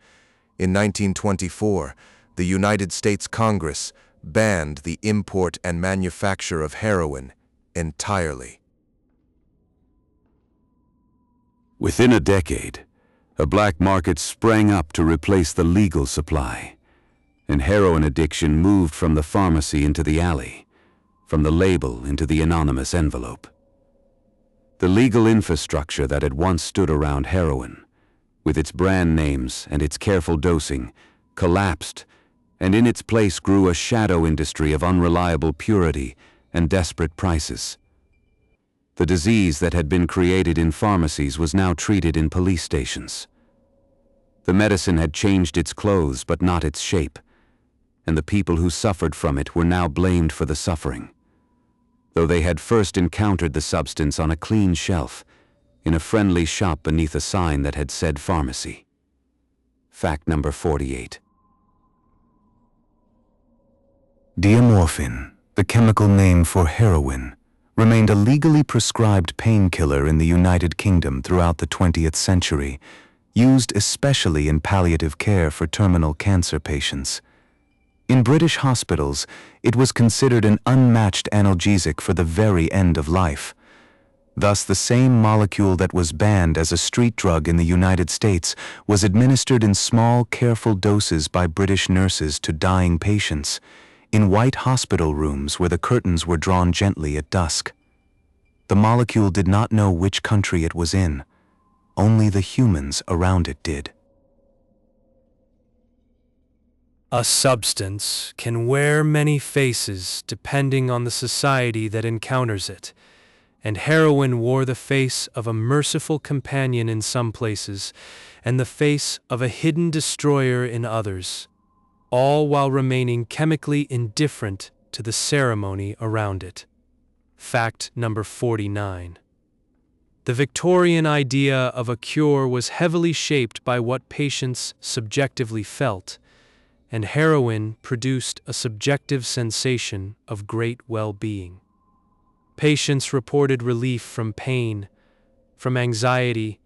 In 1924, the United States Congress banned the import and manufacture of heroin entirely. Within a decade, a black market sprang up to replace the legal supply, and heroin addiction moved from the pharmacy into the alley, from the label into the anonymous envelope. The legal infrastructure that had once stood around heroin, with its brand names and its careful dosing, collapsed, and in its place grew a shadow industry of unreliable purity and desperate prices. The disease that had been created in pharmacies was now treated in police stations. The medicine had changed its clothes but not its shape, and the people who suffered from it were now blamed for the suffering, though they had first encountered the substance on a clean shelf in a friendly shop beneath a sign that had said pharmacy. Fact number 48. Diamorphin, the chemical name for heroin, remained a legally prescribed painkiller in the United Kingdom throughout the 20th century, used especially in palliative care for terminal cancer patients. In British hospitals, it was considered an unmatched analgesic for the very end of life. Thus, the same molecule that was banned as a street drug in the United States was administered in small, careful doses by British nurses to dying patients, in white hospital rooms where the curtains were drawn gently at dusk. The molecule did not know which country it was in. Only the humans around it did. A substance can wear many faces depending on the society that encounters it, and heroin wore the face of a merciful companion in some places and the face of a hidden destroyer in others, all while remaining chemically indifferent to the ceremony around it. Fact number 49. The Victorian idea of a cure was heavily shaped by what patients subjectively felt, and heroin produced a subjective sensation of great well-being. Patients reported relief from pain, from anxiety,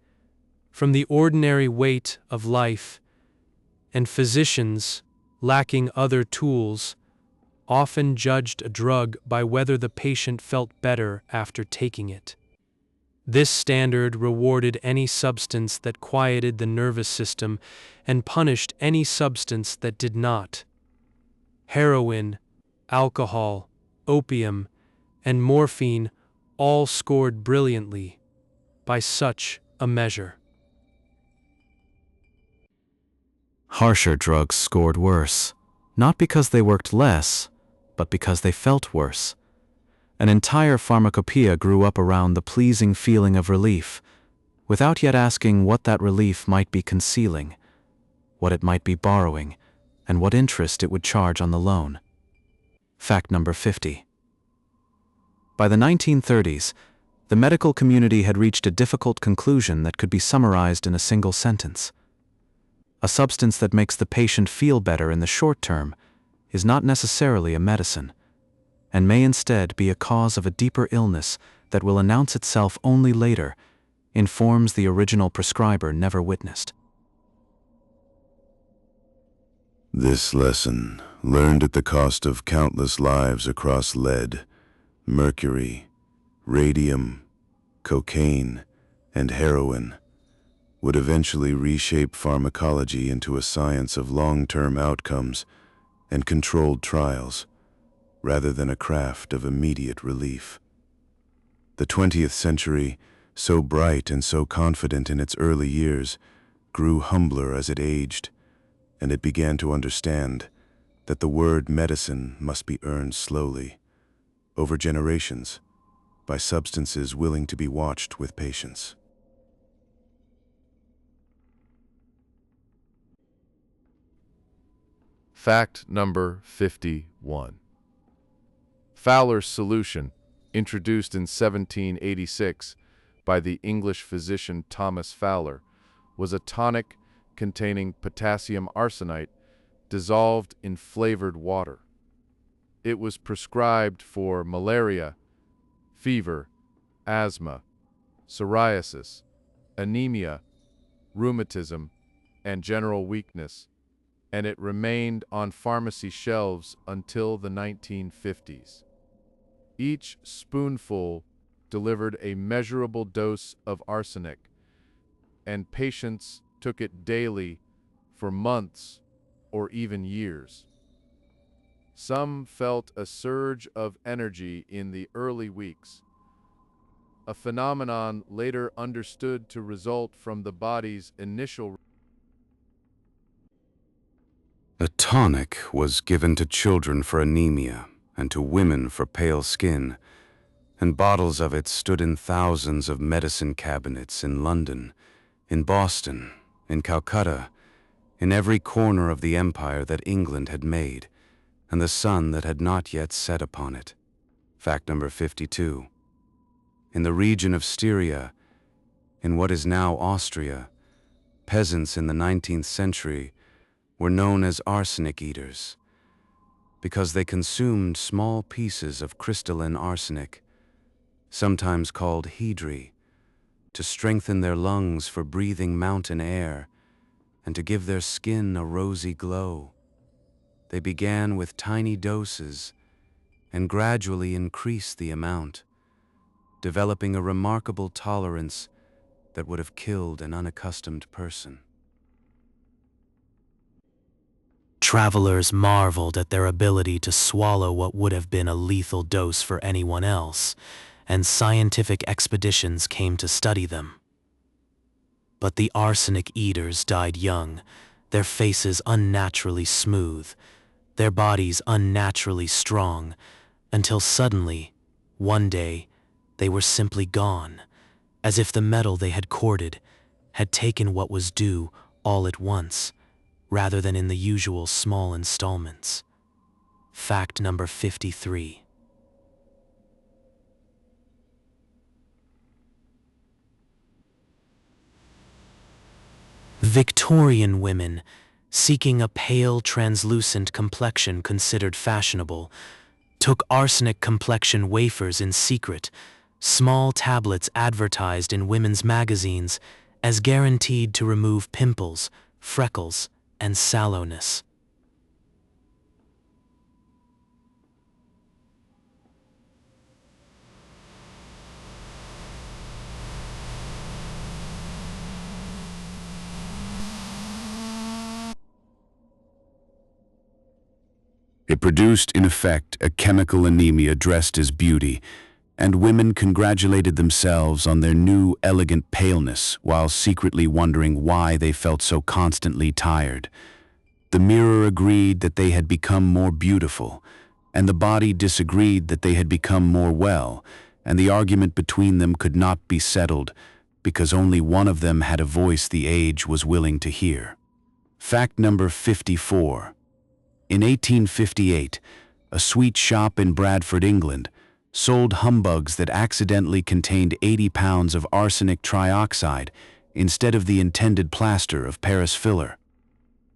from the ordinary weight of life, and physicians, lacking other tools, often judged a drug by whether the patient felt better after taking it. This standard rewarded any substance that quieted the nervous system and punished any substance that did not. Heroin, alcohol, opium, and morphine all scored brilliantly by such a measure. Harsher drugs scored worse, not because they worked less, but because they felt worse. An entire pharmacopoeia grew up around the pleasing feeling of relief, without yet asking what that relief might be concealing, what it might be borrowing, and what interest it would charge on the loan. Fact number 50. By the 1930s, the medical community had reached a difficult conclusion that could be summarized in a single sentence. A substance that makes the patient feel better in the short term is not necessarily a medicine, and may instead be a cause of a deeper illness that will announce itself only later, in forms the original prescriber never witnessed. This lesson, learned at the cost of countless lives across lead, mercury, radium, cocaine, and heroin, would eventually reshape pharmacology into a science of long-term outcomes and controlled trials, rather than a craft of immediate relief. The 20th century, so bright and so confident in its early years, grew humbler as it aged, and it began to understand that the word medicine must be earned slowly, over generations, by substances willing to be watched with patience. Fact number 51. Fowler's solution, introduced in 1786 by the English physician Thomas Fowler, was a tonic containing potassium arsenite dissolved in flavored water. It was prescribed for malaria, fever, asthma, psoriasis, anemia, rheumatism, and general weakness, and it remained on pharmacy shelves until the 1950s. Each spoonful delivered a measurable dose of arsenic, and patients took it daily for months or even years. Some felt a surge of energy in the early weeks, a phenomenon later understood to result from the body's initial. A tonic was given to children for anemia and to women for pale skin, and bottles of it stood in thousands of medicine cabinets in London, in Boston, in Calcutta, in every corner of the empire that England had made, and the sun that had not yet set upon it. Fact number 52. In the region of Styria, in what is now Austria, peasants in the 19th century were known as arsenic eaters, because they consumed small pieces of crystalline arsenic, sometimes called hydri, to strengthen their lungs for breathing mountain air and to give their skin a rosy glow. They began with tiny doses and gradually increased the amount, developing a remarkable tolerance that would have killed an unaccustomed person. Travelers marveled at their ability to swallow what would have been a lethal dose for anyone else, and scientific expeditions came to study them. But the arsenic eaters died young, their faces unnaturally smooth, their bodies unnaturally strong, until suddenly, one day, they were simply gone, as if the metal they had courted had taken what was due all at once, rather than in the usual small installments. Fact number 53. Victorian women, seeking a pale, translucent complexion considered fashionable, took arsenic complexion wafers in secret, small tablets advertised in women's magazines as guaranteed to remove pimples, freckles, and sallowness. It produced, in effect, a chemical anemia dressed as beauty, and women congratulated themselves on their new, elegant paleness while secretly wondering why they felt so constantly tired. The mirror agreed that they had become more beautiful, and the body disagreed that they had become more well, and the argument between them could not be settled because only one of them had a voice the age was willing to hear. Fact number 54. In 1858, a sweet shop in Bradford, England, sold humbugs that accidentally contained 80 pounds of arsenic trioxide instead of the intended plaster of Paris filler.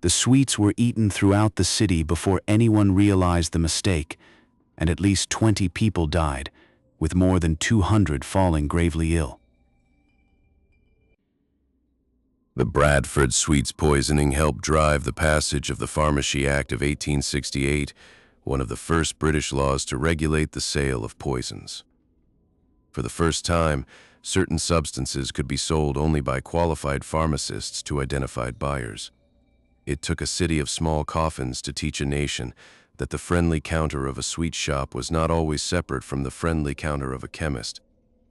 The sweets were eaten throughout the city before anyone realized the mistake, and at least 20 people died, with more than 200 falling gravely ill. The Bradford sweets poisoning helped drive the passage of the Pharmacy Act of 1868, one of the first British laws to regulate the sale of poisons. For the first time, certain substances could be sold only by qualified pharmacists to identified buyers. It took a city of small coffins to teach a nation that the friendly counter of a sweet shop was not always separate from the friendly counter of a chemist,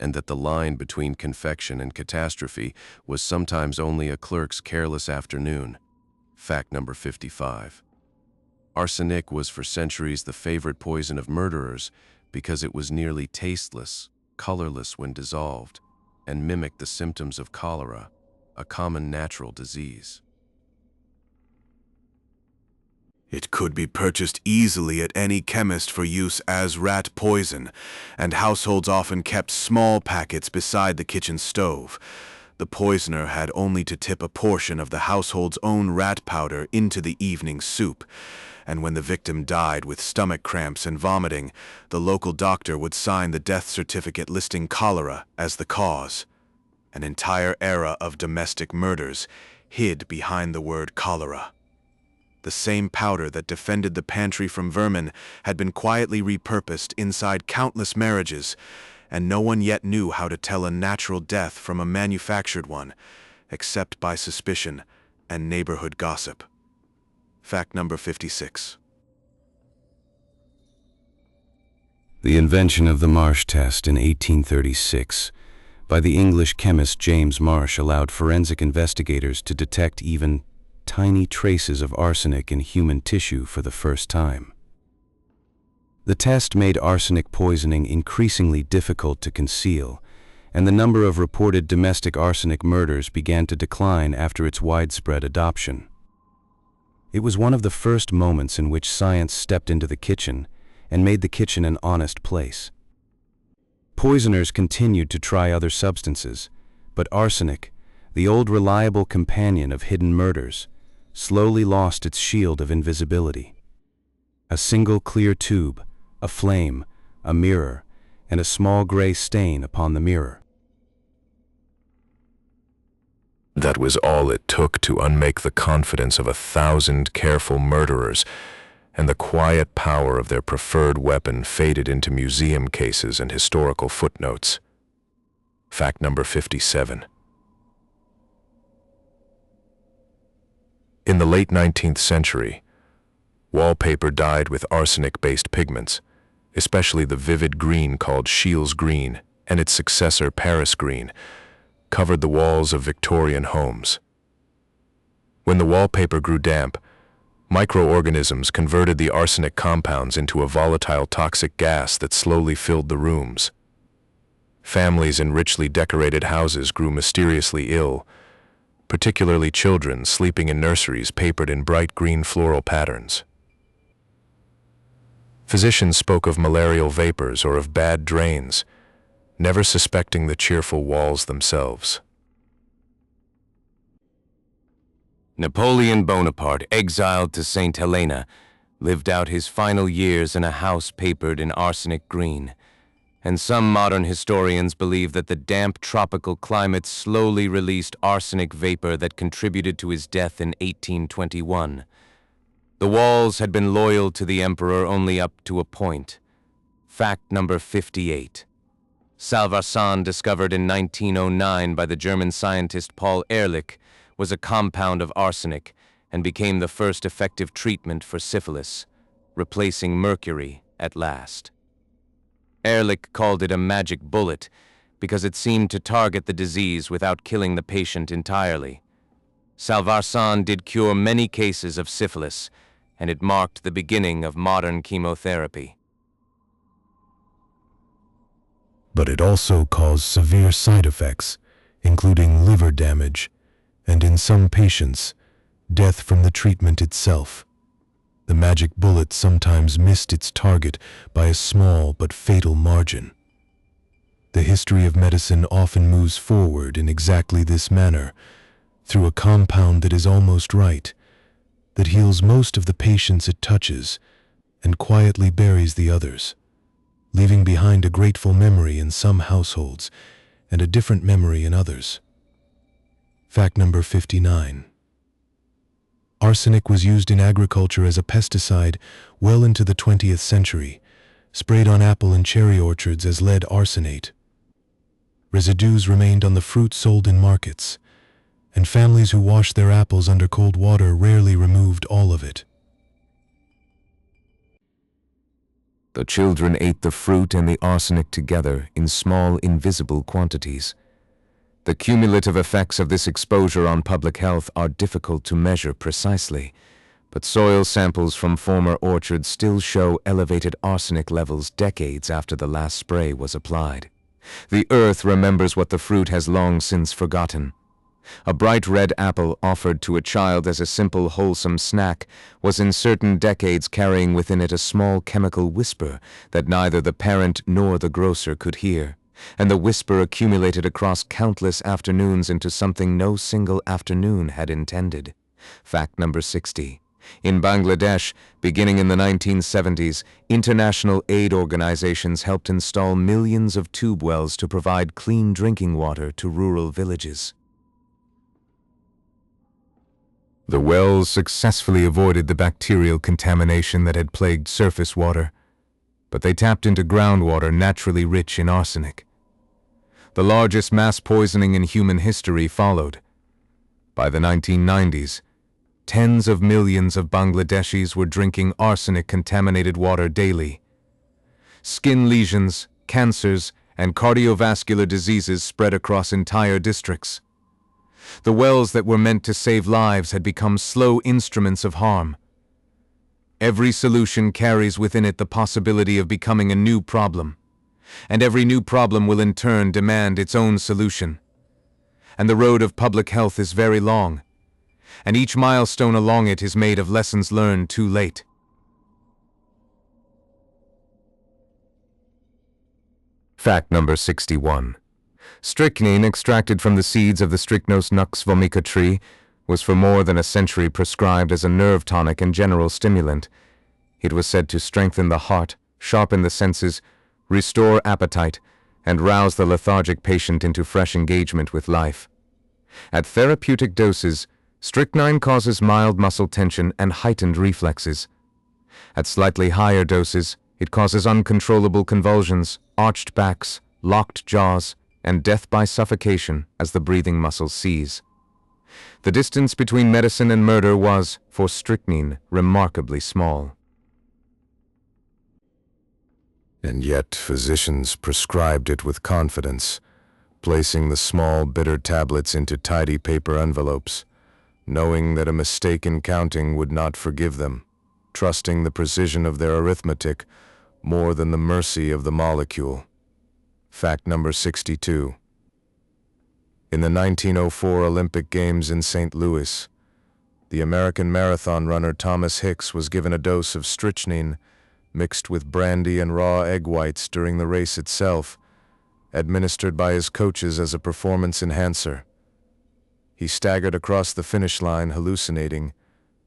and that the line between confection and catastrophe was sometimes only a clerk's careless afternoon. Fact number 55. Arsenic was for centuries the favorite poison of murderers because it was nearly tasteless, colorless when dissolved, and mimicked the symptoms of cholera, a common natural disease. It could be purchased easily at any chemist for use as rat poison, and households often kept small packets beside the kitchen stove. The poisoner had only to tip a portion of the household's own rat powder into the evening soup, and when the victim died with stomach cramps and vomiting, the local doctor would sign the death certificate listing cholera as the cause. An entire era of domestic murders hid behind the word cholera. The same powder that defended the pantry from vermin had been quietly repurposed inside countless marriages, and no one yet knew how to tell a natural death from a manufactured one, except by suspicion and neighborhood gossip. Fact number 56. The invention of the Marsh test in 1836 by the English chemist James Marsh allowed forensic investigators to detect even tiny traces of arsenic in human tissue for the first time. The test made arsenic poisoning increasingly difficult to conceal, and the number of reported domestic arsenic murders began to decline after its widespread adoption. It was one of the first moments in which science stepped into the kitchen and made the kitchen an honest place. Poisoners continued to try other substances, but arsenic, the old reliable companion of hidden murders, slowly lost its shield of invisibility. A single clear tube, a flame, a mirror, and a small gray stain upon the mirror. That was all it took to unmake the confidence of 1,000 careful murderers, and the quiet power of their preferred weapon faded into museum cases and historical footnotes. Fact number 57. In the late 19th century, wallpaper dyed with arsenic-based pigments, especially the vivid green called Scheele's green and its successor Paris green, covered the walls of Victorian homes. When the wallpaper grew damp, microorganisms converted the arsenic compounds into a volatile toxic gas that slowly filled the rooms. Families in richly decorated houses grew mysteriously ill, particularly children sleeping in nurseries papered in bright green floral patterns. Physicians spoke of malarial vapors or of bad drains, never suspecting the cheerful walls themselves. Napoleon Bonaparte, exiled to St. Helena, lived out his final years in a house papered in arsenic green, and some modern historians believe that the damp tropical climate slowly released arsenic vapor that contributed to his death in 1821. The walls had been loyal to the emperor only up to a point. Fact number 58. Salvarsan, discovered in 1909 by the German scientist Paul Ehrlich, was a compound of arsenic and became the first effective treatment for syphilis, replacing mercury at last. Ehrlich called it a magic bullet because it seemed to target the disease without killing the patient entirely. Salvarsan did cure many cases of syphilis, and it marked the beginning of modern chemotherapy. But it also caused severe side effects, including liver damage, and in some patients, death from the treatment itself. The magic bullet sometimes missed its target by a small but fatal margin. The history of medicine often moves forward in exactly this manner, through a compound that is almost right, that heals most of the patients it touches, and quietly buries the others, leaving behind a grateful memory in some households and a different memory in others. Fact number 59. Arsenic was used in agriculture as a pesticide well into the 20th century, sprayed on apple and cherry orchards as lead arsenate. Residues remained on the fruit sold in markets, and families who washed their apples under cold water rarely removed all of it. The children ate the fruit and the arsenic together in small, invisible quantities. The cumulative effects of this exposure on public health are difficult to measure precisely, but soil samples from former orchards still show elevated arsenic levels decades after the last spray was applied. The earth remembers what the fruit has long since forgotten. A bright red apple offered to a child as a simple, wholesome snack was in certain decades carrying within it a small chemical whisper that neither the parent nor the grocer could hear, and the whisper accumulated across countless afternoons into something no single afternoon had intended. Fact number 60. In Bangladesh, beginning in the 1970s, international aid organizations helped install millions of tube wells to provide clean drinking water to rural villages. The wells successfully avoided the bacterial contamination that had plagued surface water, but they tapped into groundwater naturally rich in arsenic. The largest mass poisoning in human history followed. By the 1990s, tens of millions of Bangladeshis were drinking arsenic-contaminated water daily. Skin lesions, cancers, and cardiovascular diseases spread across entire districts. The wells that were meant to save lives had become slow instruments of harm. Every solution carries within it the possibility of becoming a new problem, and every new problem will in turn demand its own solution. And the road of public health is very long, and each milestone along it is made of lessons learned too late. Fact number 61. Strychnine, extracted from the seeds of the Strychnos nux vomica tree, was for more than a century prescribed as a nerve tonic and general stimulant. It was said to strengthen the heart, sharpen the senses, restore appetite, and rouse the lethargic patient into fresh engagement with life. At therapeutic doses, strychnine causes mild muscle tension and heightened reflexes. At slightly higher doses, it causes uncontrollable convulsions, arched backs, locked jaws, and death by suffocation as the breathing muscles seize. The distance between medicine and murder was, for strychnine, remarkably small. And yet physicians prescribed it with confidence, placing the small bitter tablets into tidy paper envelopes, knowing that a mistake in counting would not forgive them, trusting the precision of their arithmetic more than the mercy of the molecule. Fact number 62. In the 1904 Olympic Games in St. Louis, the American marathon runner Thomas Hicks was given a dose of strychnine mixed with brandy and raw egg whites during the race itself, administered by his coaches as a performance enhancer. He staggered across the finish line hallucinating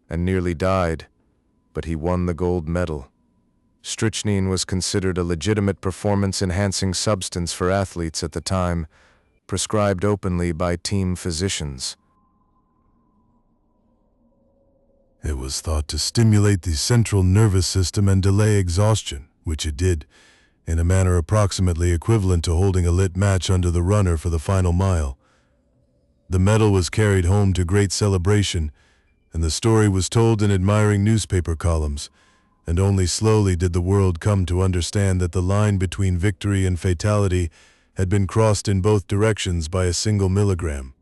and nearly died, but he won the gold medal. Strychnine was considered a legitimate performance-enhancing substance for athletes at the time, prescribed openly by team physicians. It was thought to stimulate the central nervous system and delay exhaustion, which it did, in a manner approximately equivalent to holding a lit match under the runner for the final mile. The medal was carried home to great celebration, and the story was told in admiring newspaper columns, and only slowly did the world come to understand that the line between victory and fatality had been crossed in both directions by a single milligram.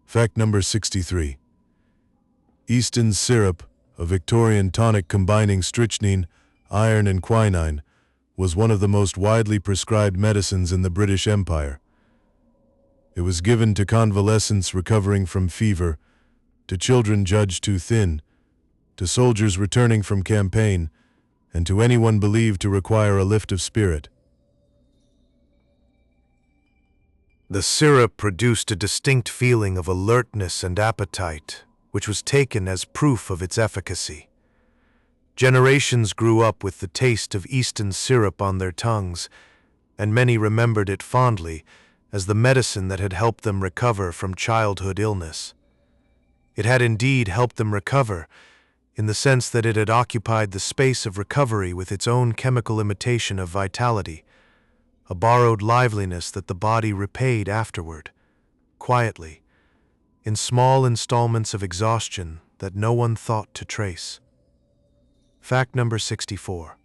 Fact number 63. Easton's syrup, a Victorian tonic combining strychnine, iron, and quinine, was one of the most widely prescribed medicines in the British Empire. It was given to convalescents recovering from fever, to children judged too thin, to soldiers returning from campaign, and to anyone believed to require a lift of spirit. The syrup produced a distinct feeling of alertness and appetite, which was taken as proof of its efficacy. Generations grew up with the taste of Easton's syrup on their tongues, and many remembered it fondly as the medicine that had helped them recover from childhood illness. It had indeed helped them recover, in the sense that it had occupied the space of recovery with its own chemical imitation of vitality, a borrowed liveliness that the body repaid afterward, quietly, in small installments of exhaustion that no one thought to trace. Fact number 64.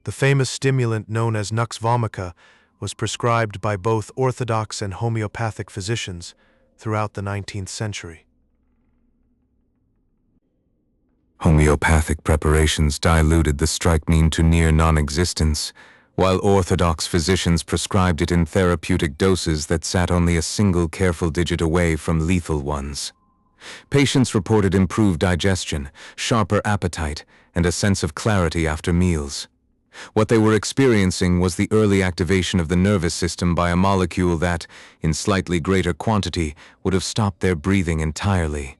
The famous stimulant known as nux vomica was prescribed by both orthodox and homeopathic physicians throughout the 19th century. Homeopathic preparations diluted the strychnine to near non-existence, while orthodox physicians prescribed it in therapeutic doses that sat only a single careful digit away from lethal ones. Patients reported improved digestion, sharper appetite, and a sense of clarity after meals. What they were experiencing was the early activation of the nervous system by a molecule that, in slightly greater quantity, would have stopped their breathing entirely.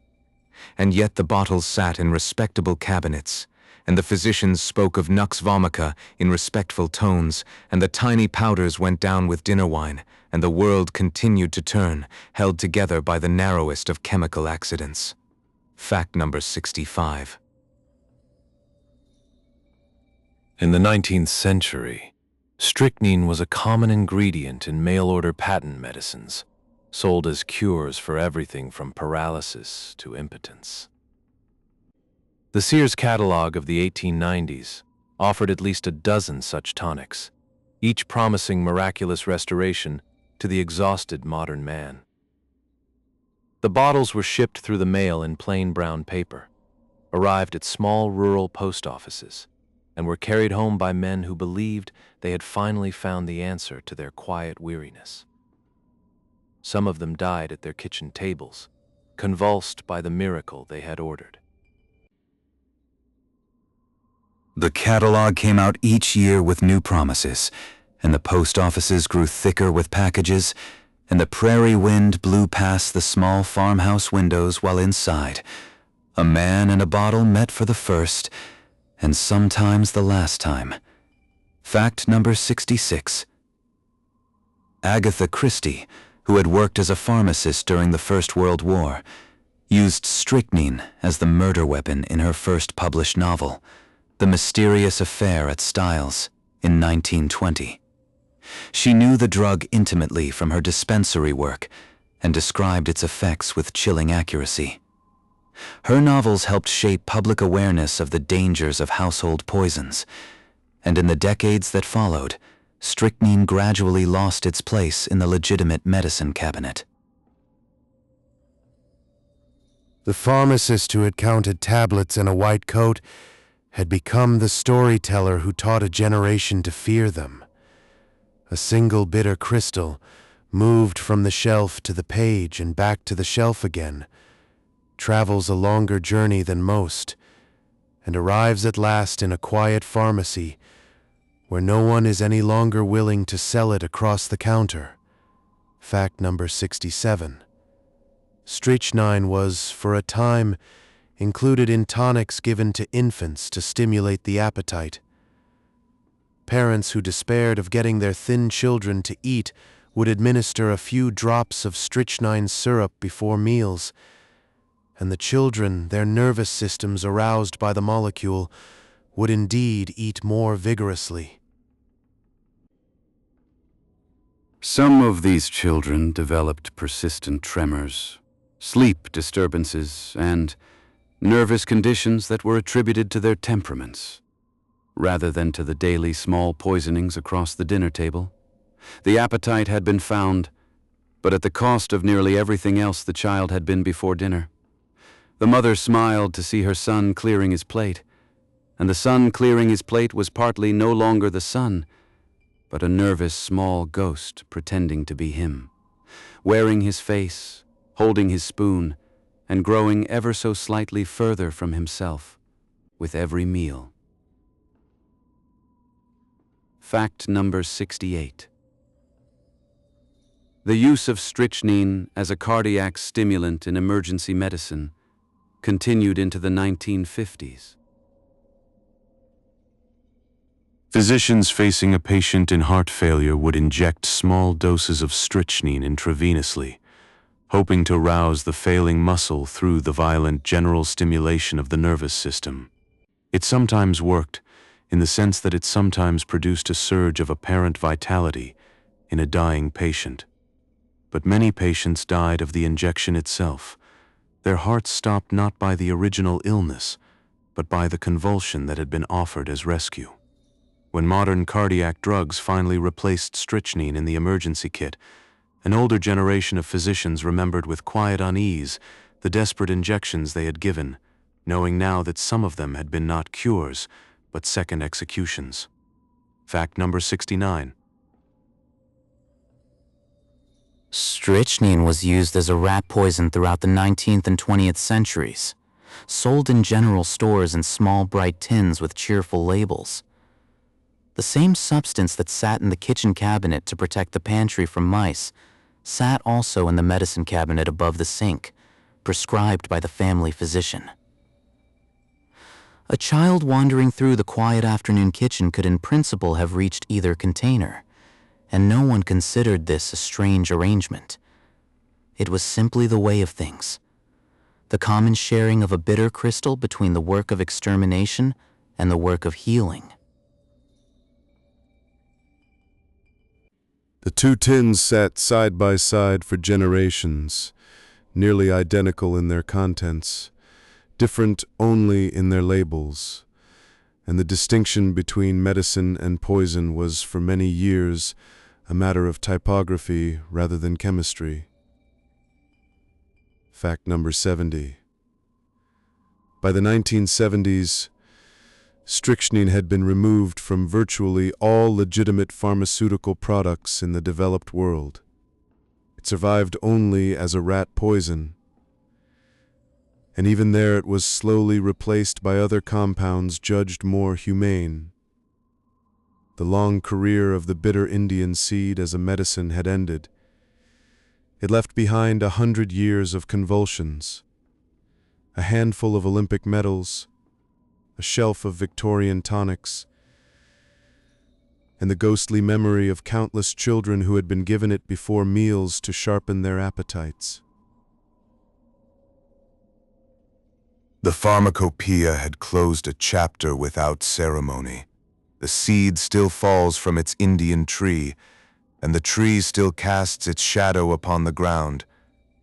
And yet the bottles sat in respectable cabinets, and the physicians spoke of nux vomica in respectful tones, and the tiny powders went down with dinner wine, and the world continued to turn, held together by the narrowest of chemical accidents. Fact number 65. In the 19th century, strychnine was a common ingredient in mail-order patent medicines, sold as cures for everything from paralysis to impotence. The Sears catalog of the 1890s offered at least a dozen such tonics, each promising miraculous restoration to the exhausted modern man. The bottles were shipped through the mail in plain brown paper, arrived at small rural post offices, and were carried home by men who believed they had finally found the answer to their quiet weariness. Some of them died at their kitchen tables, convulsed by the miracle they had ordered. The catalog came out each year with new promises, and the post offices grew thicker with packages, and the prairie wind blew past the small farmhouse windows while inside, a man and a bottle met for the first, and sometimes the last time. Fact number 66. Agatha Christie, who had worked as a pharmacist during the First World War, used strychnine as the murder weapon in her first published novel, The Mysterious Affair at Styles, in 1920. She knew the drug intimately from her dispensary work and described its effects with chilling accuracy. Her novels helped shape public awareness of the dangers of household poisons, and in the decades that followed, strychnine gradually lost its place in the legitimate medicine cabinet. The pharmacist who had counted tablets in a white coat had become the storyteller who taught a generation to fear them. A single bitter crystal moved from the shelf to the page and back to the shelf again, travels a longer journey than most, and arrives at last in a quiet pharmacy where no one is any longer willing to sell it across the counter. Fact number 67. Strychnine was, for a time, included in tonics given to infants to stimulate the appetite. Parents who despaired of getting their thin children to eat would administer a few drops of strychnine syrup before meals, and the children, their nervous systems aroused by the molecule, would indeed eat more vigorously. Some of these children developed persistent tremors, sleep disturbances, and nervous conditions that were attributed to their temperaments, rather than to the daily small poisonings across the dinner table. The appetite had been found, but at the cost of nearly everything else the child had been before dinner. The mother smiled to see her son clearing his plate, and the son clearing his plate was partly no longer the son, but a nervous small ghost pretending to be him, wearing his face, holding his spoon, and growing ever so slightly further from himself with every meal. Fact number 68. The use of strychnine as a cardiac stimulant in emergency medicine continued into the 1950s. Physicians facing a patient in heart failure would inject small doses of strychnine intravenously, hoping to rouse the failing muscle through the violent general stimulation of the nervous system. It sometimes worked, in the sense that it sometimes produced a surge of apparent vitality in a dying patient. But many patients died of the injection itself. Their hearts stopped not by the original illness, but by the convulsion that had been offered as rescue. When modern cardiac drugs finally replaced strychnine in the emergency kit, an older generation of physicians remembered with quiet unease the desperate injections they had given, knowing now that some of them had been not cures, but second executions. Fact number 69. Strychnine was used as a rat poison throughout the 19th and 20th centuries, sold in general stores in small bright tins with cheerful labels. The same substance that sat in the kitchen cabinet to protect the pantry from mice sat also in the medicine cabinet above the sink, prescribed by the family physician. A child wandering through the quiet afternoon kitchen could in principle have reached either container, and no one considered this a strange arrangement. It was simply the way of things, the common sharing of a bitter crystal between the work of extermination and the work of healing. The two tins sat side by side for generations, nearly identical in their contents, different only in their labels, and the distinction between medicine and poison was for many years a matter of typography rather than chemistry. Fact number 70. By the 1970s, strychnine had been removed from virtually all legitimate pharmaceutical products in the developed world. It survived only as a rat poison, and even there it was slowly replaced by other compounds judged more humane. The long career of the bitter Indian seed as a medicine had ended. It left behind 100 years of convulsions, a handful of Olympic medals, a shelf of Victorian tonics, and the ghostly memory of countless children who had been given it before meals to sharpen their appetites. The pharmacopoeia had closed a chapter without ceremony. The seed still falls from its Indian tree, and the tree still casts its shadow upon the ground,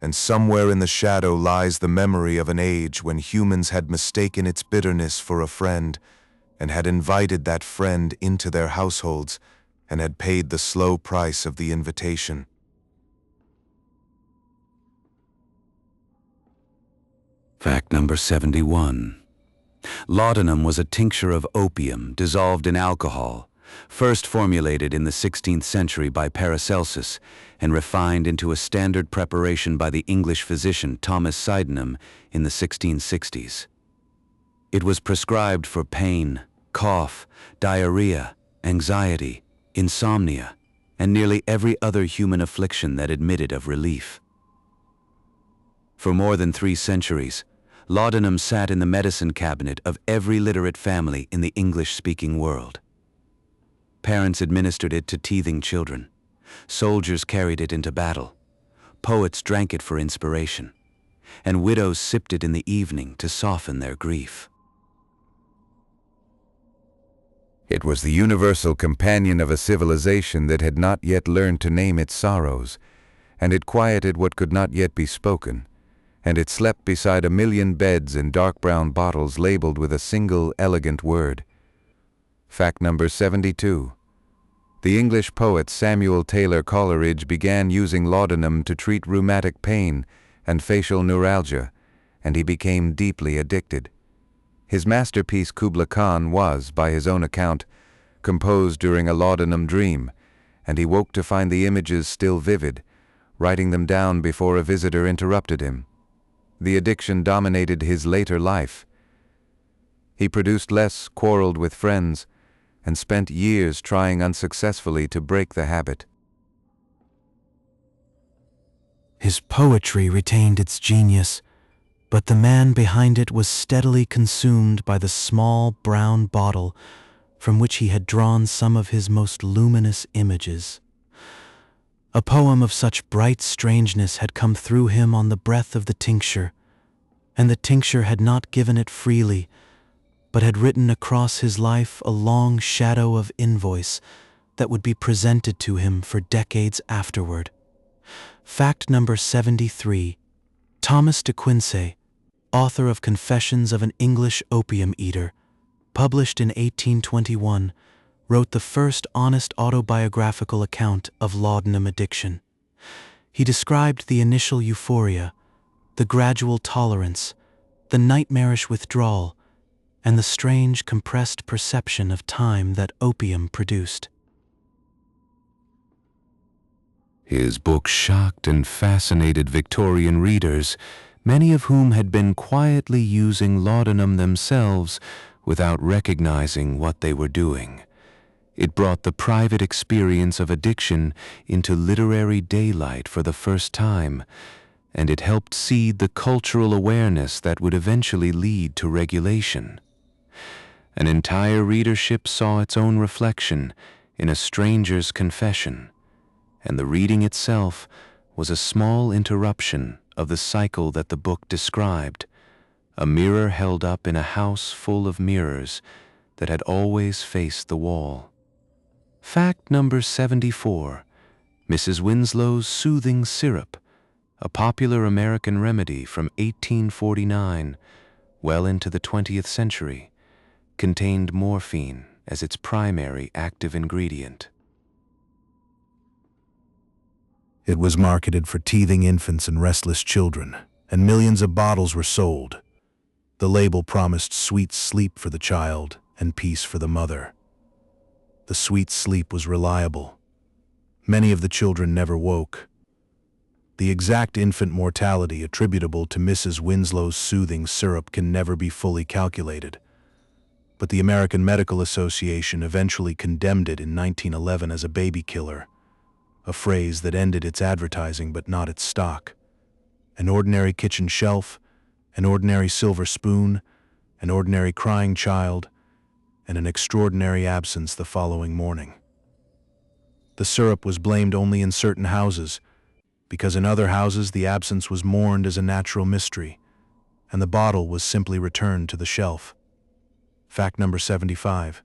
and somewhere in the shadow lies the memory of an age when humans had mistaken its bitterness for a friend, and had invited that friend into their households, and had paid the slow price of the invitation. Fact number 71. Laudanum was a tincture of opium dissolved in alcohol, first formulated in the 16th century by Paracelsus and refined into a standard preparation by the English physician Thomas Sydenham in the 1660s. It was prescribed for pain, cough, diarrhea, anxiety, insomnia, and nearly every other human affliction that admitted of relief. For more than 3 centuries, laudanum sat in the medicine cabinet of every literate family in the English-speaking world. Parents administered it to teething children. Soldiers carried it into battle. Poets drank it for inspiration. And widows sipped it in the evening to soften their grief. It was the universal companion of a civilization that had not yet learned to name its sorrows, and it quieted what could not yet be spoken, and it slept beside a million beds in dark brown bottles labeled with a single elegant word. Fact number 72. The English poet Samuel Taylor Coleridge began using laudanum to treat rheumatic pain and facial neuralgia, and he became deeply addicted. His masterpiece Kubla Khan was, by his own account, composed during a laudanum dream, and he woke to find the images still vivid, writing them down before a visitor interrupted him. The addiction dominated his later life. He produced less, quarreled with friends, and spent years trying unsuccessfully to break the habit. His poetry retained its genius, but the man behind it was steadily consumed by the small brown bottle from which he had drawn some of his most luminous images. A poem of such bright strangeness had come through him on the breath of the tincture, and the tincture had not given it freely, but had written across his life a long shadow of invoice that would be presented to him for decades afterward. Fact number 73. Thomas de Quincey, author of Confessions of an English Opium Eater, published in 1821, wrote the first honest autobiographical account of laudanum addiction. He described the initial euphoria, the gradual tolerance, the nightmarish withdrawal, and the strange compressed perception of time that opium produced. His book shocked and fascinated Victorian readers, many of whom had been quietly using laudanum themselves without recognizing what they were doing. It brought the private experience of addiction into literary daylight for the first time, and it helped seed the cultural awareness that would eventually lead to regulation. An entire readership saw its own reflection in a stranger's confession, and the reading itself was a small interruption of the cycle that the book described, a mirror held up in a house full of mirrors that had always faced the wall. Fact number 74. Mrs. Winslow's Soothing Syrup, a popular American remedy from 1849, well into the 20th century, contained morphine as its primary active ingredient. It was marketed for teething infants and restless children, and millions of bottles were sold. The label promised sweet sleep for the child and peace for the mother. The sweet sleep was reliable. Many of the children never woke. The exact infant mortality attributable to Mrs. Winslow's soothing syrup can never be fully calculated, but the American Medical Association eventually condemned it in 1911 as a baby killer, a phrase that ended its advertising but not its stock. An ordinary kitchen shelf, an ordinary silver spoon, an ordinary crying child, and an extraordinary absence the following morning. The syrup was blamed only in certain houses, because in other houses the absence was mourned as a natural mystery, and the bottle was simply returned to the shelf. Fact number 75.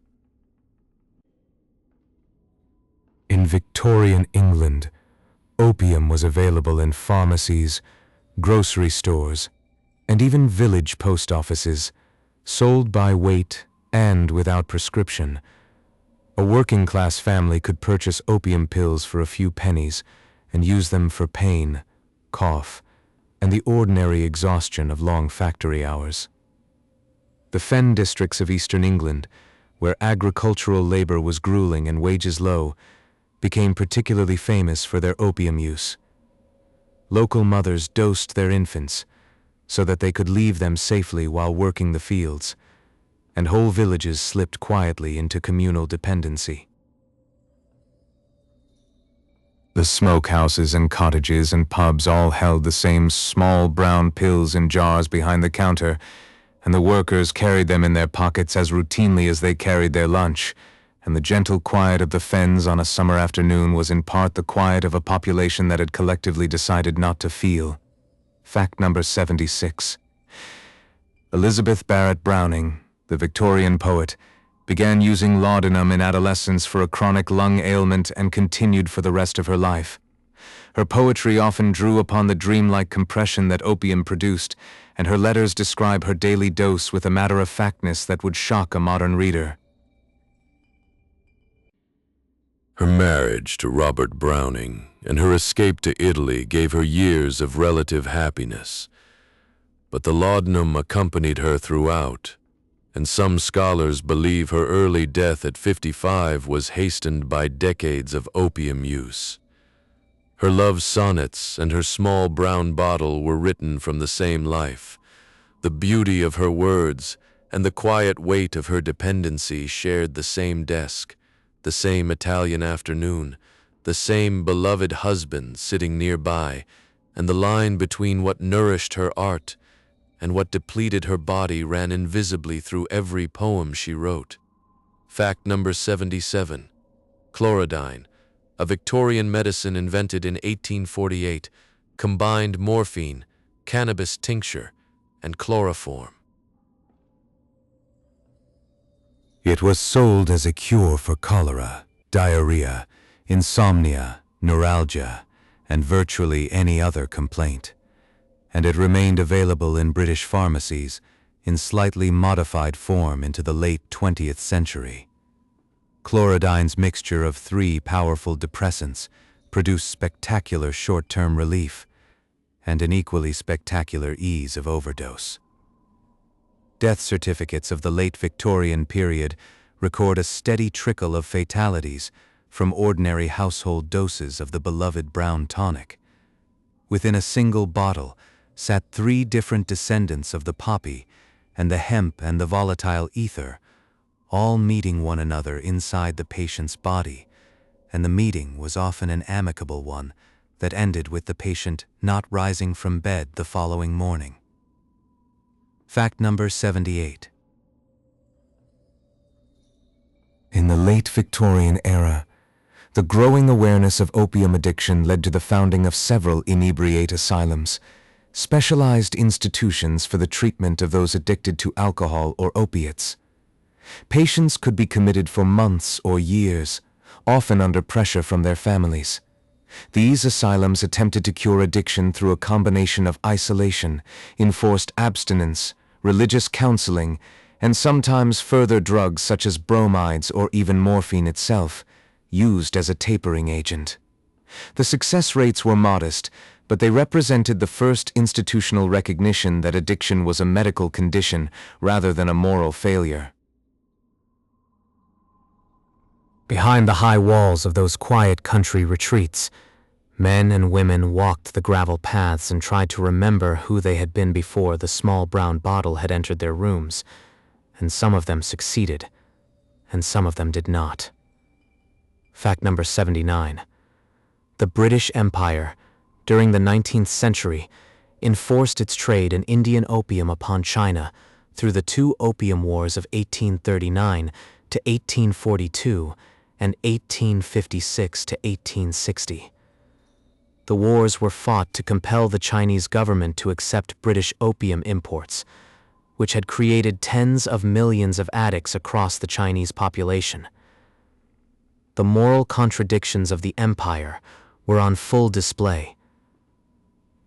In Victorian England, opium was available in pharmacies, grocery stores, and even village post offices, sold by weight and without prescription. A working-class family could purchase opium pills for a few pennies and use them for pain, cough, and the ordinary exhaustion of long factory hours. The fen districts of eastern England, where agricultural labor was grueling and wages low, became particularly famous for their opium use. Local mothers dosed their infants so that they could leave them safely while working the fields, and whole villages slipped quietly into communal dependency. The smokehouses and cottages and pubs all held the same small brown pills in jars behind the counter, and the workers carried them in their pockets as routinely as they carried their lunch, and the gentle quiet of the fens on a summer afternoon was in part the quiet of a population that had collectively decided not to feel. Fact number 76. Elizabeth Barrett Browning, the Victorian poet, began using laudanum in adolescence for a chronic lung ailment and continued for the rest of her life. Her poetry often drew upon the dreamlike compression that opium produced, and her letters describe her daily dose with a matter-of-factness that would shock a modern reader. Her marriage to Robert Browning and her escape to Italy gave her years of relative happiness, but the laudanum accompanied her throughout, and some scholars believe her early death at 55 was hastened by decades of opium use. Her love sonnets and her small brown bottle were written from the same life. The beauty of her words and the quiet weight of her dependency shared the same desk, the same Italian afternoon, the same beloved husband sitting nearby, and the line between what nourished her art and what depleted her body ran invisibly through every poem she wrote. Fact number 77. Chlorodyne, a Victorian medicine invented in 1848, combined morphine, cannabis tincture, and chloroform. It was sold as a cure for cholera, diarrhea, insomnia, neuralgia, and virtually any other complaint, and it remained available in British pharmacies in slightly modified form into the late 20th century. Chlorodyne's mixture of 3 powerful depressants produced spectacular short-term relief and an equally spectacular ease of overdose. Death certificates of the late Victorian period record a steady trickle of fatalities from ordinary household doses of the beloved brown tonic. Within a single bottle sat 3 different descendants of the poppy and the hemp and the volatile ether, all meeting one another inside the patient's body, and the meeting was often an amicable one that ended with the patient not rising from bed the following morning. Fact number 78. In the late Victorian era, the growing awareness of opium addiction led to the founding of several inebriate asylums, specialized institutions for the treatment of those addicted to alcohol or opiates. Patients could be committed for months or years, often under pressure from their families. These asylums attempted to cure addiction through a combination of isolation, enforced abstinence, religious counseling, and sometimes further drugs such as bromides or even morphine itself, used as a tapering agent. The success rates were modest, but they represented the first institutional recognition that addiction was a medical condition rather than a moral failure. Behind the high walls of those quiet country retreats, men and women walked the gravel paths and tried to remember who they had been before the small brown bottle had entered their rooms, and some of them succeeded, and some of them did not. Fact number 79. The British Empire, during the 19th century, enforced its trade in Indian opium upon China through the 2 opium wars of 1839 to 1842 and 1856 to 1860. The wars were fought to compel the Chinese government to accept British opium imports, which had created tens of millions of addicts across the Chinese population. The moral contradictions of the empire were on full display.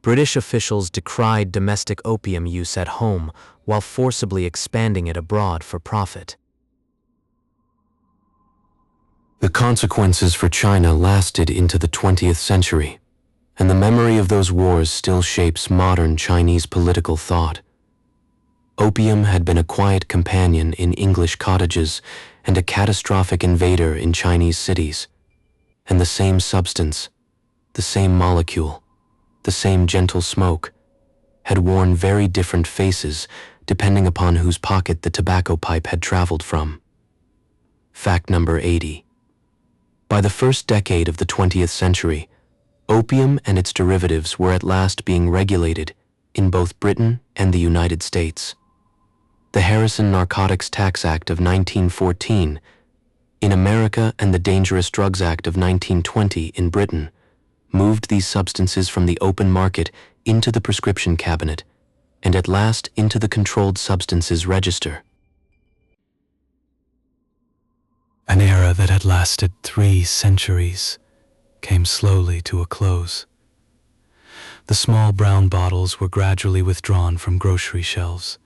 British officials decried domestic opium use at home while forcibly expanding it abroad for profit. The consequences for China lasted into the 20th century. and the memory of those wars still shapes modern Chinese political thought. Opium had been a quiet companion in English cottages and a catastrophic invader in Chinese cities, and the same substance, the same molecule, the same gentle smoke, had worn very different faces depending upon whose pocket the tobacco pipe had traveled from. Fact number 80. By the first decade of the 20th century, opium and its derivatives were at last being regulated in both Britain and the United States. The Harrison Narcotics Tax Act of 1914 in America and the Dangerous Drugs Act of 1920 in Britain moved these substances from the open market into the prescription cabinet and at last into the Controlled Substances Register. An era that had lasted 3 centuries came slowly to a close. The small brown bottles were gradually withdrawn from grocery shelves,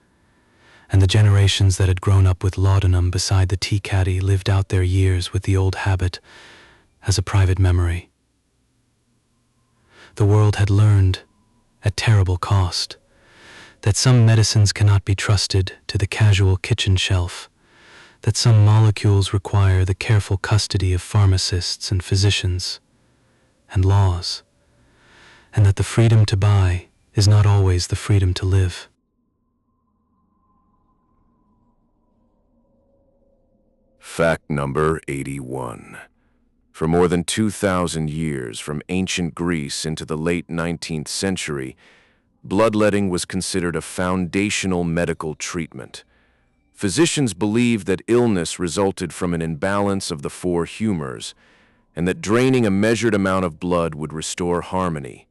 and the generations that had grown up with laudanum beside the tea caddy lived out their years with the old habit as a private memory. The world had learned, at terrible cost, that some medicines cannot be trusted to the casual kitchen shelf, that some molecules require the careful custody of pharmacists and physicians and laws, and that the freedom to buy is not always the freedom to live. Fact number 81. For more than 2,000 years, from ancient Greece into the late 19th century, bloodletting was considered a foundational medical treatment. Physicians believed that illness resulted from an imbalance of the 4 humors, and that draining a measured amount of blood would restore harmony.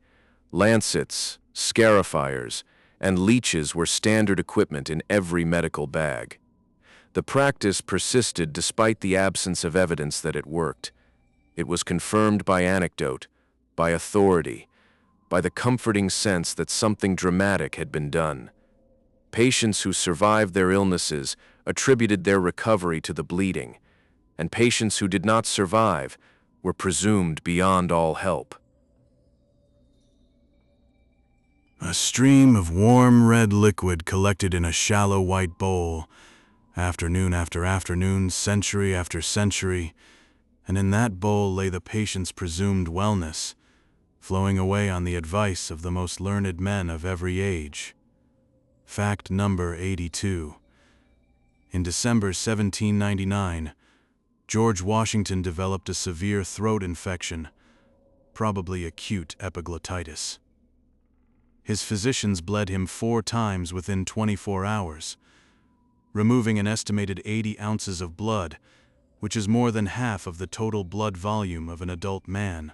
Lancets, scarifiers, and leeches were standard equipment in every medical bag. The practice persisted despite the absence of evidence that it worked. It was confirmed by anecdote, by authority, by the comforting sense that something dramatic had been done. Patients who survived their illnesses attributed their recovery to the bleeding, and patients who did not survive were presumed beyond all help. A stream of warm red liquid collected in a shallow white bowl, afternoon after afternoon, century after century, and in that bowl lay the patient's presumed wellness, flowing away on the advice of the most learned men of every age. Fact number 82. In December 1799, George Washington developed a severe throat infection, probably acute epiglottitis. His physicians bled him 4 times within 24 hours, removing an estimated 80 ounces of blood, which is more than half of the total blood volume of an adult man.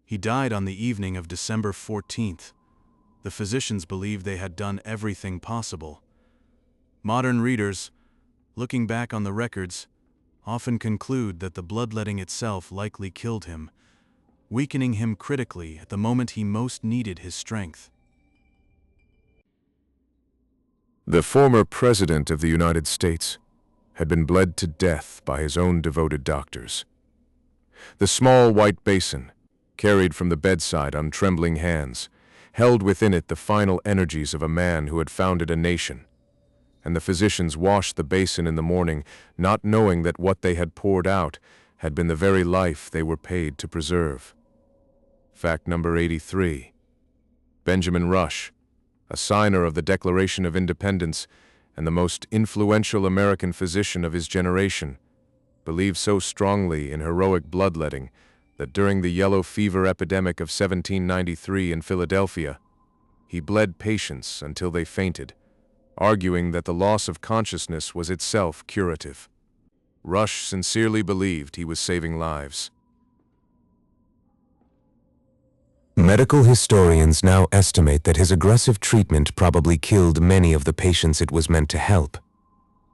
He died on the evening of December 14th. The physicians believed they had done everything possible. Modern readers, looking back on the records, often conclude that the bloodletting itself likely killed him, weakening him critically at the moment he most needed his strength. The former President of the United States had been bled to death by his own devoted doctors. The small white basin, carried from the bedside on trembling hands, held within it the final energies of a man who had founded a nation, and the physicians washed the basin in the morning, not knowing that what they had poured out had been the very life they were paid to preserve. Fact number 83. Benjamin Rush, a signer of the Declaration of Independence and the most influential American physician of his generation, believed so strongly in heroic bloodletting that during the yellow fever epidemic of 1793 in Philadelphia, he bled patients until they fainted, arguing that the loss of consciousness was itself curative. Rush sincerely believed he was saving lives. Medical historians now estimate that his aggressive treatment probably killed many of the patients it was meant to help.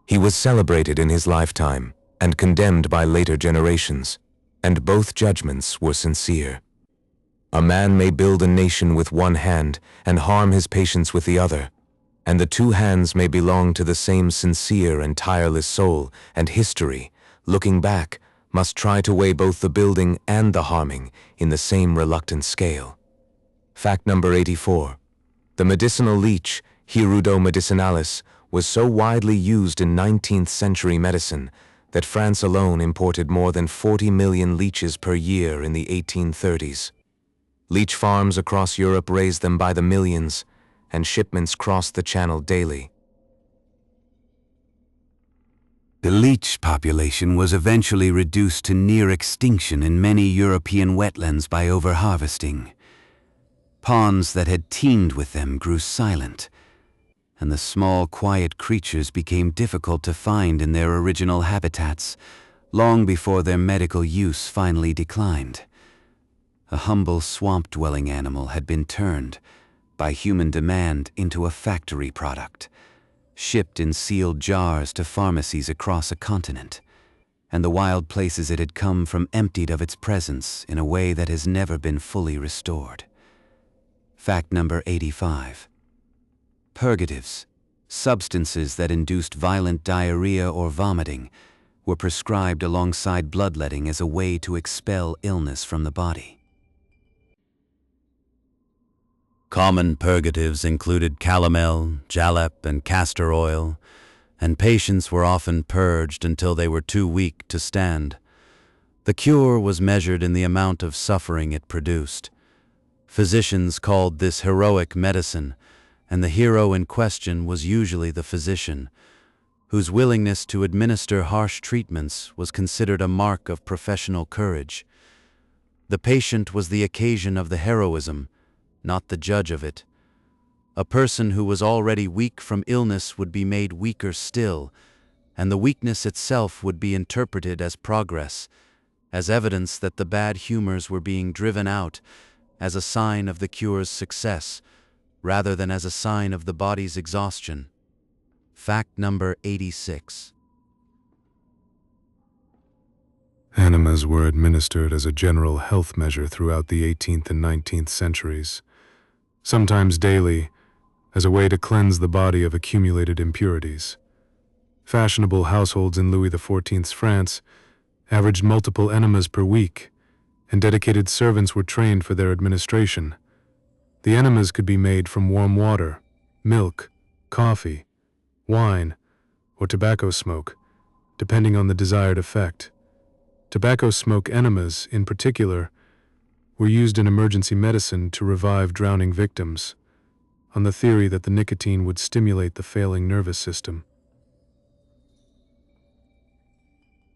He was celebrated in his lifetime and condemned by later generations, and both judgments were sincere. A man may build a nation with one hand and harm his patients with the other, and the 2 hands may belong to the same sincere and tireless soul, and history, looking back, must try to weigh both the building and the harming in the same reluctant scale. Fact number 84. The medicinal leech, Hirudo medicinalis, was so widely used in 19th century medicine that France alone imported more than 40 million leeches per year in the 1830s. Leech farms across Europe raised them by the millions, and shipments crossed the Channel daily. The leech population was eventually reduced to near extinction in many European wetlands by overharvesting. Ponds that had teemed with them grew silent, and the small, quiet creatures became difficult to find in their original habitats, long before their medical use finally declined. A humble swamp-dwelling animal had been turned, by human demand, into a factory product, shipped in sealed jars to pharmacies across a continent, and the wild places it had come from emptied of its presence in a way that has never been fully restored. Fact number 85. Purgatives, substances that induced violent diarrhea or vomiting, were prescribed alongside bloodletting as a way to expel illness from the body. Common purgatives included calomel, jalap, and castor oil, and patients were often purged until they were too weak to stand. The cure was measured in the amount of suffering it produced. Physicians called this heroic medicine, and the hero in question was usually the physician, whose willingness to administer harsh treatments was considered a mark of professional courage. The patient was the occasion of the heroism, not the judge of it. A person who was already weak from illness would be made weaker still, and the weakness itself would be interpreted as progress, as evidence that the bad humors were being driven out, as a sign of the cure's success, rather than as a sign of the body's exhaustion. Fact number 86. Enemas were administered as a general health measure throughout the 18th and 19th centuries, sometimes daily, as a way to cleanse the body of accumulated impurities. Fashionable households in Louis XIV's France averaged multiple enemas per week, and dedicated servants were trained for their administration. The enemas could be made from warm water, milk, coffee, wine, or tobacco smoke, depending on the desired effect. Tobacco smoke enemas, in particular, were used in emergency medicine to revive drowning victims, on the theory that the nicotine would stimulate the failing nervous system.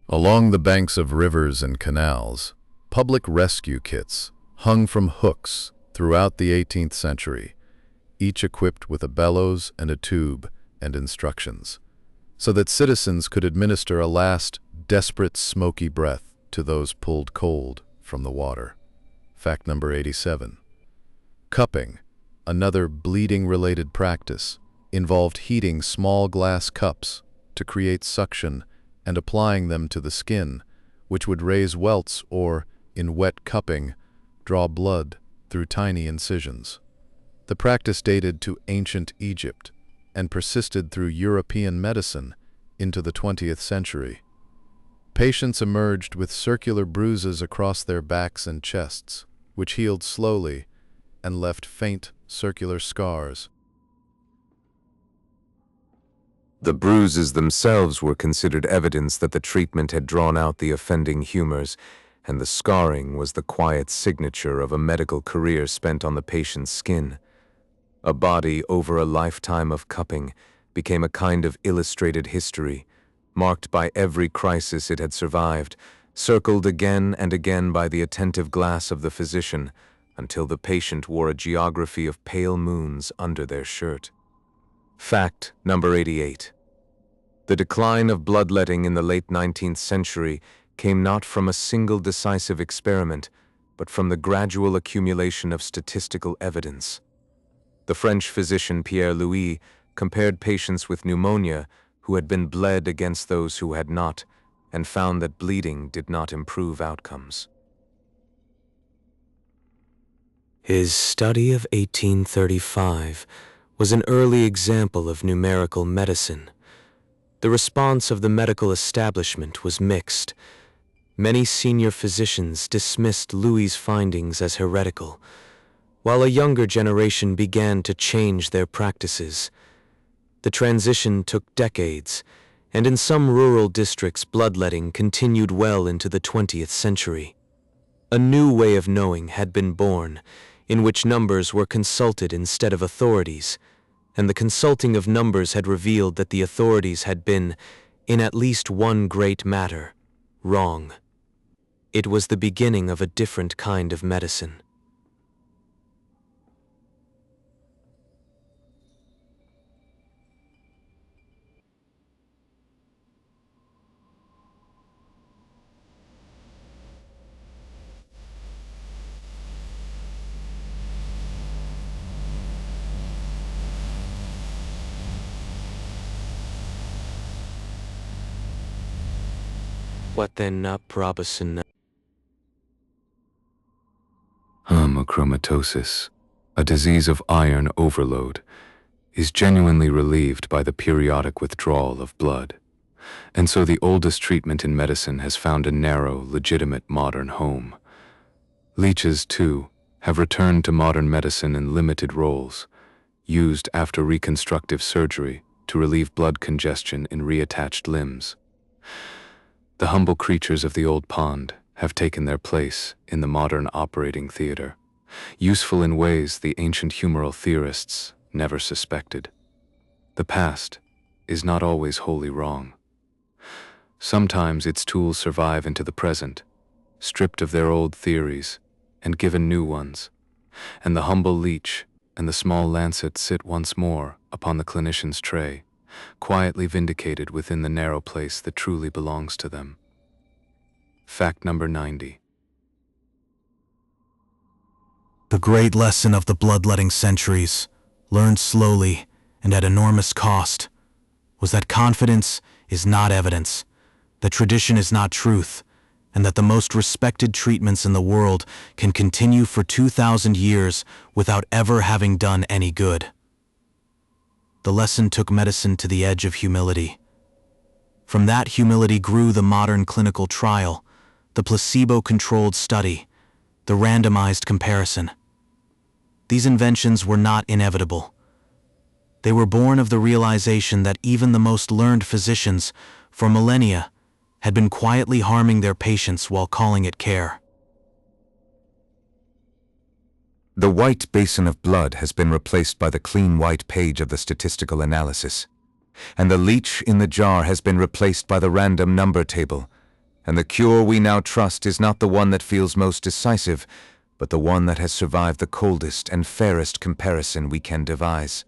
Along the banks of rivers and canals, public rescue kits hung from hooks throughout the 18th century, each equipped with a bellows and a tube and instructions, so that citizens could administer a last, desperate, smoky breath to those pulled cold from the water. Fact number 87. Cupping, another bleeding-related practice, involved heating small glass cups to create suction and applying them to the skin, which would raise welts or, in wet cupping, draw blood through tiny incisions. The practice dated to ancient Egypt and persisted through European medicine into the 20th century. Patients emerged with circular bruises across their backs and chests, which healed slowly and left faint circular scars. The bruises themselves were considered evidence that the treatment had drawn out the offending humors, and the scarring was the quiet signature of a medical career spent on the patient's skin. A body over a lifetime of cupping became a kind of illustrated history, marked by every crisis it had survived, circled again and again by the attentive glass of the physician, until the patient wore a geography of pale moons under their shirt. Fact number 88. The decline of bloodletting in the late 19th century came not from a single decisive experiment, but from the gradual accumulation of statistical evidence. The French physician Pierre Louis compared patients with pneumonia who had been bled against those who had not, and found that bleeding did not improve outcomes. His study of 1835 was an early example of numerical medicine. The response of the medical establishment was mixed. Many senior physicians dismissed Louis's findings as heretical, while a younger generation began to change their practices. The transition took decades, and in some rural districts bloodletting continued well into the 20th century. A new way of knowing had been born, in which numbers were consulted instead of authorities, and the consulting of numbers had revealed that the authorities had been, in at least one great matter, wrong. It was the beginning of a different kind of medicine. What then Robison? Hemochromatosis, a disease of iron overload, is genuinely relieved by the periodic withdrawal of blood. And so the oldest treatment in medicine has found a narrow, legitimate modern home. Leeches, too, have returned to modern medicine in limited roles, used after reconstructive surgery to relieve blood congestion in reattached limbs. The humble creatures of the old pond have taken their place in the modern operating theater, useful in ways the ancient humoral theorists never suspected. The past is not always wholly wrong. Sometimes its tools survive into the present, stripped of their old theories and given new ones, and the humble leech and the small lancet sit once more upon the clinician's tray, quietly vindicated within the narrow place that truly belongs to them. Fact number 90. The great lesson of the bloodletting centuries, learned slowly and at enormous cost, was that confidence is not evidence, that tradition is not truth, and that the most respected treatments in the world can continue for 2,000 years without ever having done any good. The lesson took medicine to the edge of humility. From that humility grew the modern clinical trial, the placebo-controlled study, the randomized comparison. These inventions were not inevitable. They were born of the realization that even the most learned physicians, for millennia, had been quietly harming their patients while calling it care. The white basin of blood has been replaced by the clean white page of the statistical analysis, and the leech in the jar has been replaced by the random number table, and the cure we now trust is not the one that feels most decisive, but the one that has survived the coldest and fairest comparison we can devise.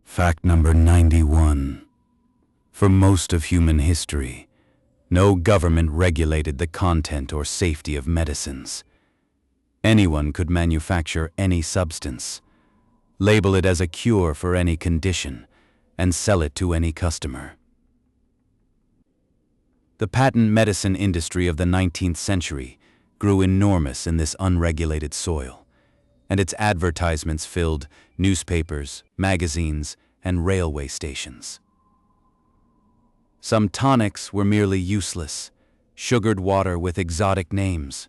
Fact number 91. For most of human history, no government regulated the content or safety of medicines. Anyone could manufacture any substance, label it as a cure for any condition, and sell it to any customer. The patent medicine industry of the 19th century grew enormous in this unregulated soil, and its advertisements filled newspapers, magazines, and railway stations. Some tonics were merely useless, sugared water with exotic names.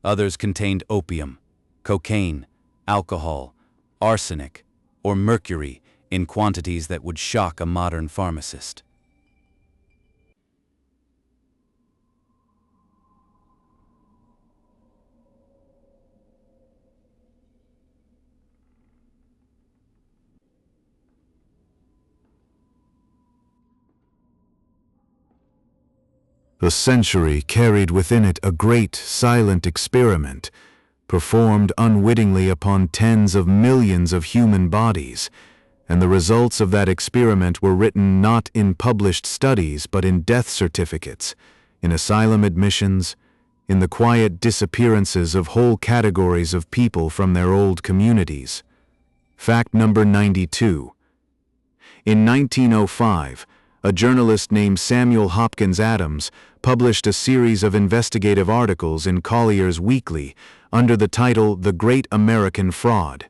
Others contained opium, cocaine, alcohol, arsenic, or mercury in quantities that would shock a modern pharmacist. The century carried within it a great, silent experiment, performed unwittingly upon tens of millions of human bodies, and the results of that experiment were written not in published studies but in death certificates, in asylum admissions, in the quiet disappearances of whole categories of people from their old communities. Fact number 92. In 1905, a journalist named Samuel Hopkins Adams published a series of investigative articles in Collier's Weekly under the title The Great American Fraud.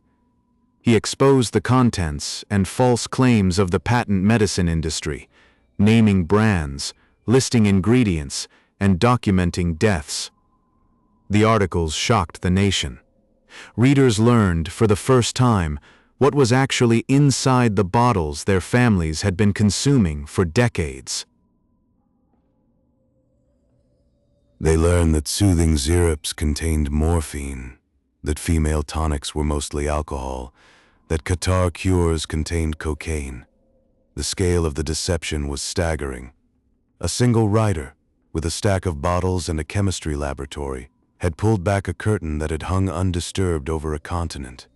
He exposed the contents and false claims of the patent medicine industry, naming brands, listing ingredients, and documenting deaths. The articles shocked the nation. Readers learned, for the first time, what was actually inside the bottles their families had been consuming for decades. They learned that soothing syrups contained morphine, that female tonics were mostly alcohol, that catarrh cures contained cocaine. The scale of the deception was staggering. A single writer, with a stack of bottles and a chemistry laboratory, had pulled back a curtain that had hung undisturbed over a continent.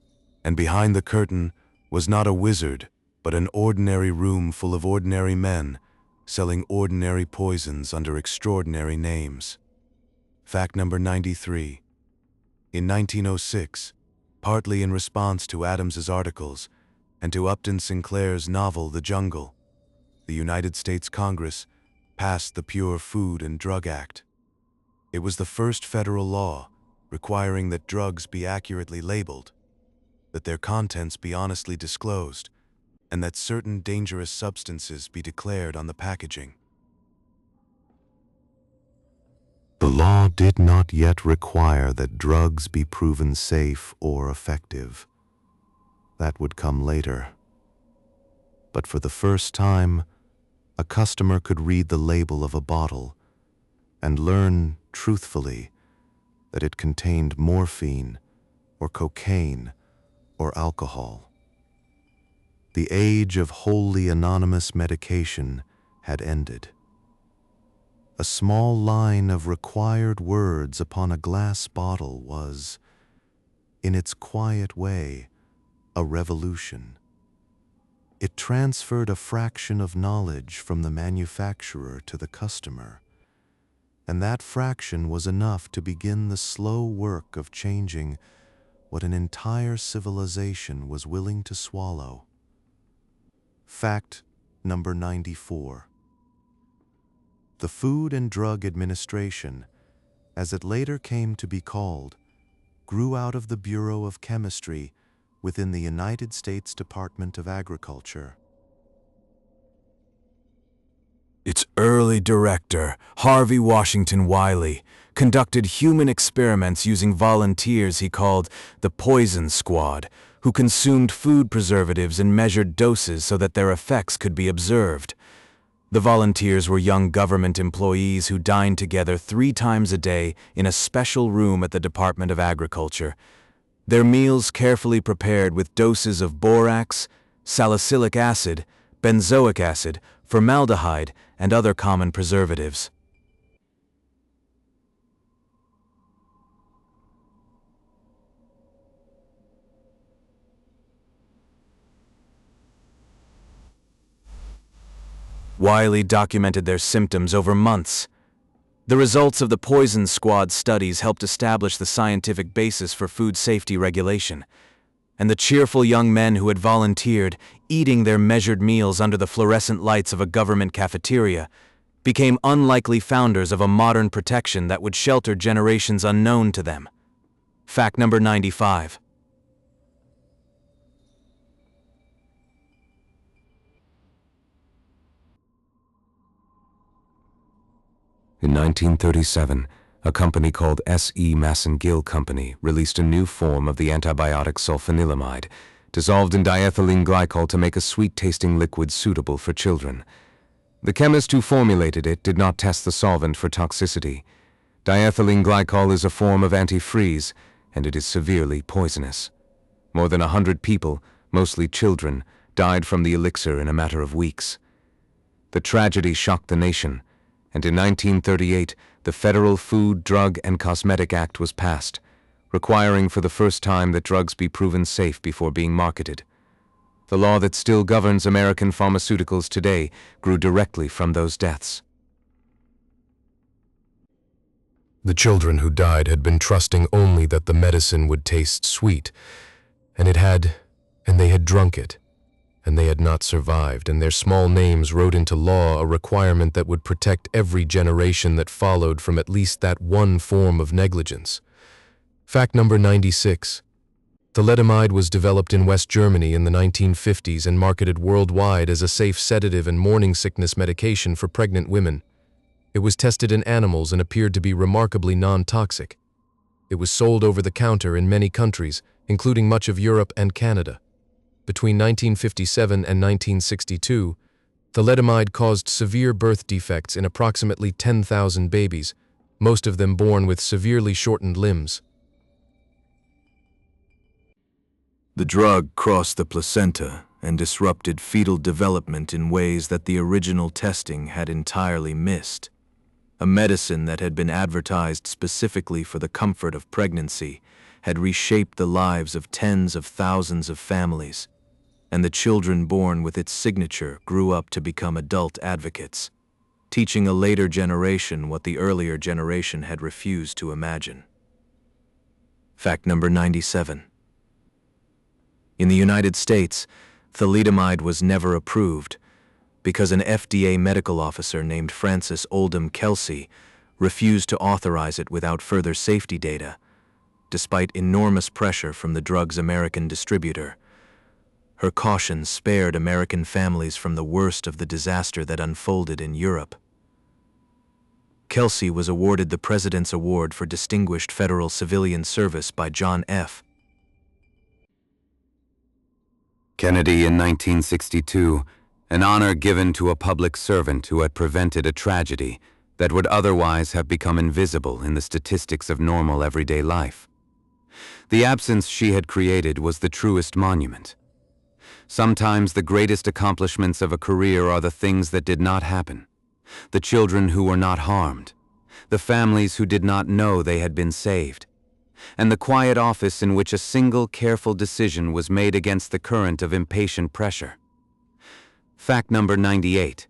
And behind the curtain was not a wizard, but an ordinary room full of ordinary men, selling ordinary poisons under extraordinary names. Fact number 93. In 1906, partly in response to Adams's articles and to Upton Sinclair's novel The Jungle, the United States Congress passed the Pure Food and Drug Act. It was the first federal law requiring that drugs be accurately labeled, that their contents be honestly disclosed, and that certain dangerous substances be declared on the packaging. The law did not yet require that drugs be proven safe or effective. That would come later. But for the first time, a customer could read the label of a bottle and learn truthfully that it contained morphine or cocaine or alcohol. The age of wholly anonymous medication had ended. A small line of required words upon a glass bottle was, in its quiet way, a revolution. It transferred a fraction of knowledge from the manufacturer to the customer, and that fraction was enough to begin the slow work of changing what an entire civilization was willing to swallow. Fact number 94. The Food and Drug Administration, as it later came to be called, grew out of the Bureau of Chemistry within the United States Department of Agriculture. Its early director, Harvey Washington Wiley, conducted human experiments using volunteers he called the Poison Squad, who consumed food preservatives in measured doses so that their effects could be observed. The volunteers were young government employees who dined together 3 times a day in a special room at the Department of Agriculture. Their meals carefully prepared with doses of borax, salicylic acid, benzoic acid, formaldehyde, and other common preservatives. Wiley documented their symptoms over months. The results of the Poison Squad studies helped establish the scientific basis for food safety regulation, and the cheerful young men who had volunteered, eating their measured meals under the fluorescent lights of a government cafeteria, became unlikely founders of a modern protection that would shelter generations unknown to them. Fact number 95. In 1937, a company called S.E. Massengill Company released a new form of the antibiotic sulfanilamide, dissolved in diethylene glycol to make a sweet-tasting liquid suitable for children. The chemist who formulated it did not test the solvent for toxicity. Diethylene glycol is a form of antifreeze, and it is severely poisonous. More than 100 people, mostly children, died from the elixir in a matter of weeks. The tragedy shocked the nation, and in 1938, the Federal Food, Drug, and Cosmetic Act was passed, requiring for the first time that drugs be proven safe before being marketed. The law that still governs American pharmaceuticals today grew directly from those deaths. The children who died had been trusting only that the medicine would taste sweet, and they had drunk it, and they had not survived, and their small names wrote into law a requirement that would protect every generation that followed from at least that one form of negligence. Fact number 96. Thalidomide was developed in West Germany in the 1950s and marketed worldwide as a safe sedative and morning sickness medication for pregnant women. It was tested in animals and appeared to be remarkably non-toxic. It was sold over the counter in many countries, including much of Europe and Canada. Between 1957 and 1962, thalidomide caused severe birth defects in approximately 10,000 babies, most of them born with severely shortened limbs. The drug crossed the placenta and disrupted fetal development in ways that the original testing had entirely missed. A medicine that had been advertised specifically for the comfort of pregnancy had reshaped the lives of tens of thousands of families, and the children born with its signature grew up to become adult advocates, teaching a later generation what the earlier generation had refused to imagine. Fact number 97. In the United States, thalidomide was never approved because an FDA medical officer named Francis Oldham Kelsey refused to authorize it without further safety data, despite enormous pressure from the drug's American distributor. Her caution spared American families from the worst of the disaster that unfolded in Europe. Kelsey was awarded the President's Award for Distinguished Federal Civilian Service by John F. Kennedy in 1962, an honor given to a public servant who had prevented a tragedy that would otherwise have become invisible in the statistics of normal everyday life. The absence she had created was the truest monument. Sometimes the greatest accomplishments of a career are the things that did not happen, the children who were not harmed, the families who did not know they had been saved, and the quiet office in which a single careful decision was made against the current of impatient pressure. Fact number 98.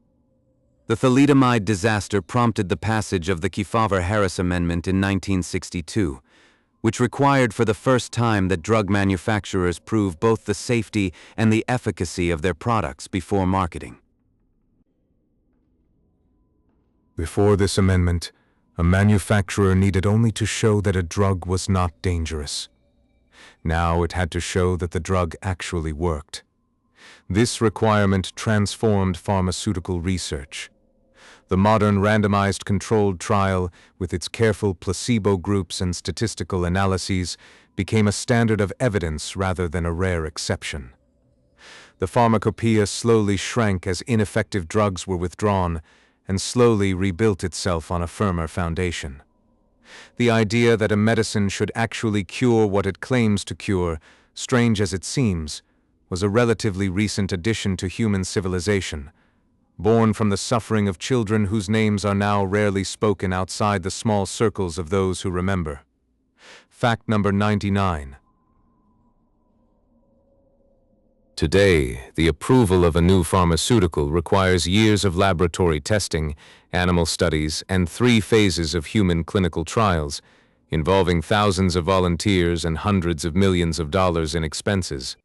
The thalidomide disaster prompted the passage of the Kefauver-Harris Amendment in 1962, which required for the first time that drug manufacturers prove both the safety and the efficacy of their products before marketing. Before this amendment, a manufacturer needed only to show that a drug was not dangerous. Now it had to show that the drug actually worked. This requirement transformed pharmaceutical research. The modern randomized controlled trial, with its careful placebo groups and statistical analyses, became a standard of evidence rather than a rare exception. The pharmacopoeia slowly shrank as ineffective drugs were withdrawn, and slowly rebuilt itself on a firmer foundation. The idea that a medicine should actually cure what it claims to cure, strange as it seems, was a relatively recent addition to human civilization, born from the suffering of children whose names are now rarely spoken outside the small circles of those who remember. Fact number 99. Today, the approval of a new pharmaceutical requires years of laboratory testing, animal studies, and 3 phases of human clinical trials, involving thousands of volunteers and hundreds of millions of dollars in expenses.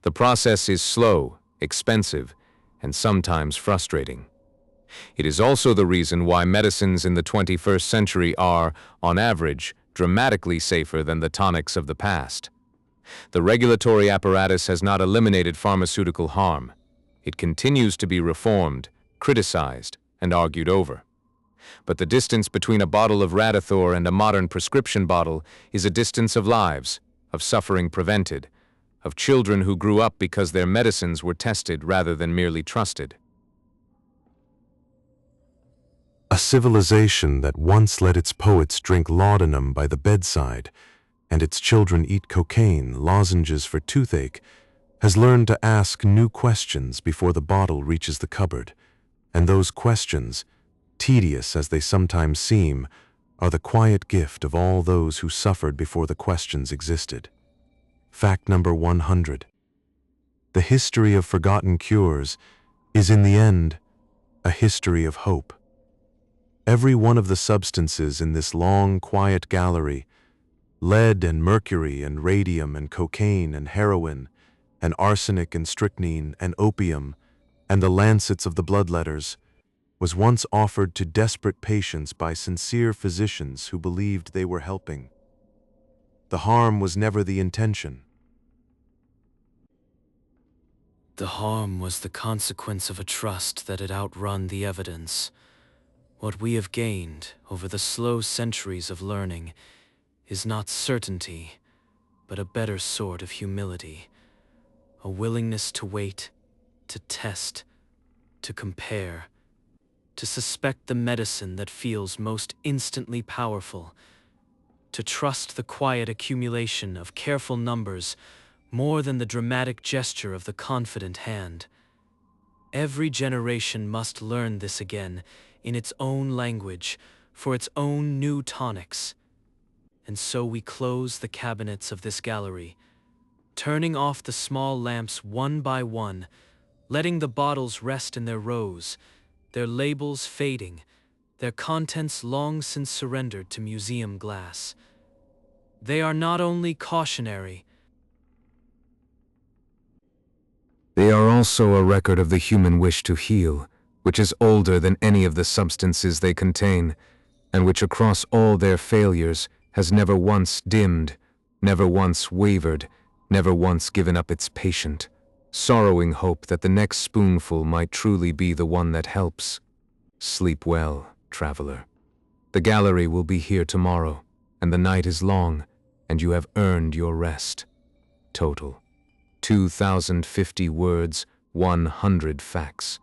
The process is slow, expensive, and sometimes frustrating. It is also the reason why medicines in the 21st century are, on average, dramatically safer than the tonics of the past. The regulatory apparatus has not eliminated pharmaceutical harm. It continues to be reformed, criticized, and argued over. But the distance between a bottle of Radithor and a modern prescription bottle is a distance of lives, of suffering prevented, of children who grew up because their medicines were tested rather than merely trusted. A civilization that once let its poets drink laudanum by the bedside and its children eat cocaine, lozenges for toothache, has learned to ask new questions before the bottle reaches the cupboard. And those questions, tedious as they sometimes seem, are the quiet gift of all those who suffered before the questions existed. Fact number 100. The history of forgotten cures is in the end a history of hope. Every one of the substances in this long, quiet gallery, lead and mercury and radium and cocaine and heroin and arsenic and strychnine and opium and the lancets of the bloodletters, was once offered to desperate patients by sincere physicians who believed they were helping. The harm was never the intention. The harm was the consequence of a trust that had outrun the evidence. What we have gained over the slow centuries of learning is not certainty, but a better sort of humility, a willingness to wait, to test, to compare, to suspect the medicine that feels most instantly powerful, to trust the quiet accumulation of careful numbers more than the dramatic gesture of the confident hand. Every generation must learn this again in its own language, for its own new tonics. And so we close the cabinets of this gallery, turning off the small lamps one by one, letting the bottles rest in their rows, their labels fading, their contents long since surrendered to museum glass. They are not only cautionary, they are also a record of the human wish to heal, which is older than any of the substances they contain, and which across all their failures has never once dimmed, never once wavered, never once given up its patient, sorrowing hope that the next spoonful might truly be the one that helps. Sleep well, traveler. The gallery will be here tomorrow, and the night is long, and you have earned your rest. Total: 2,050 words, 100 facts.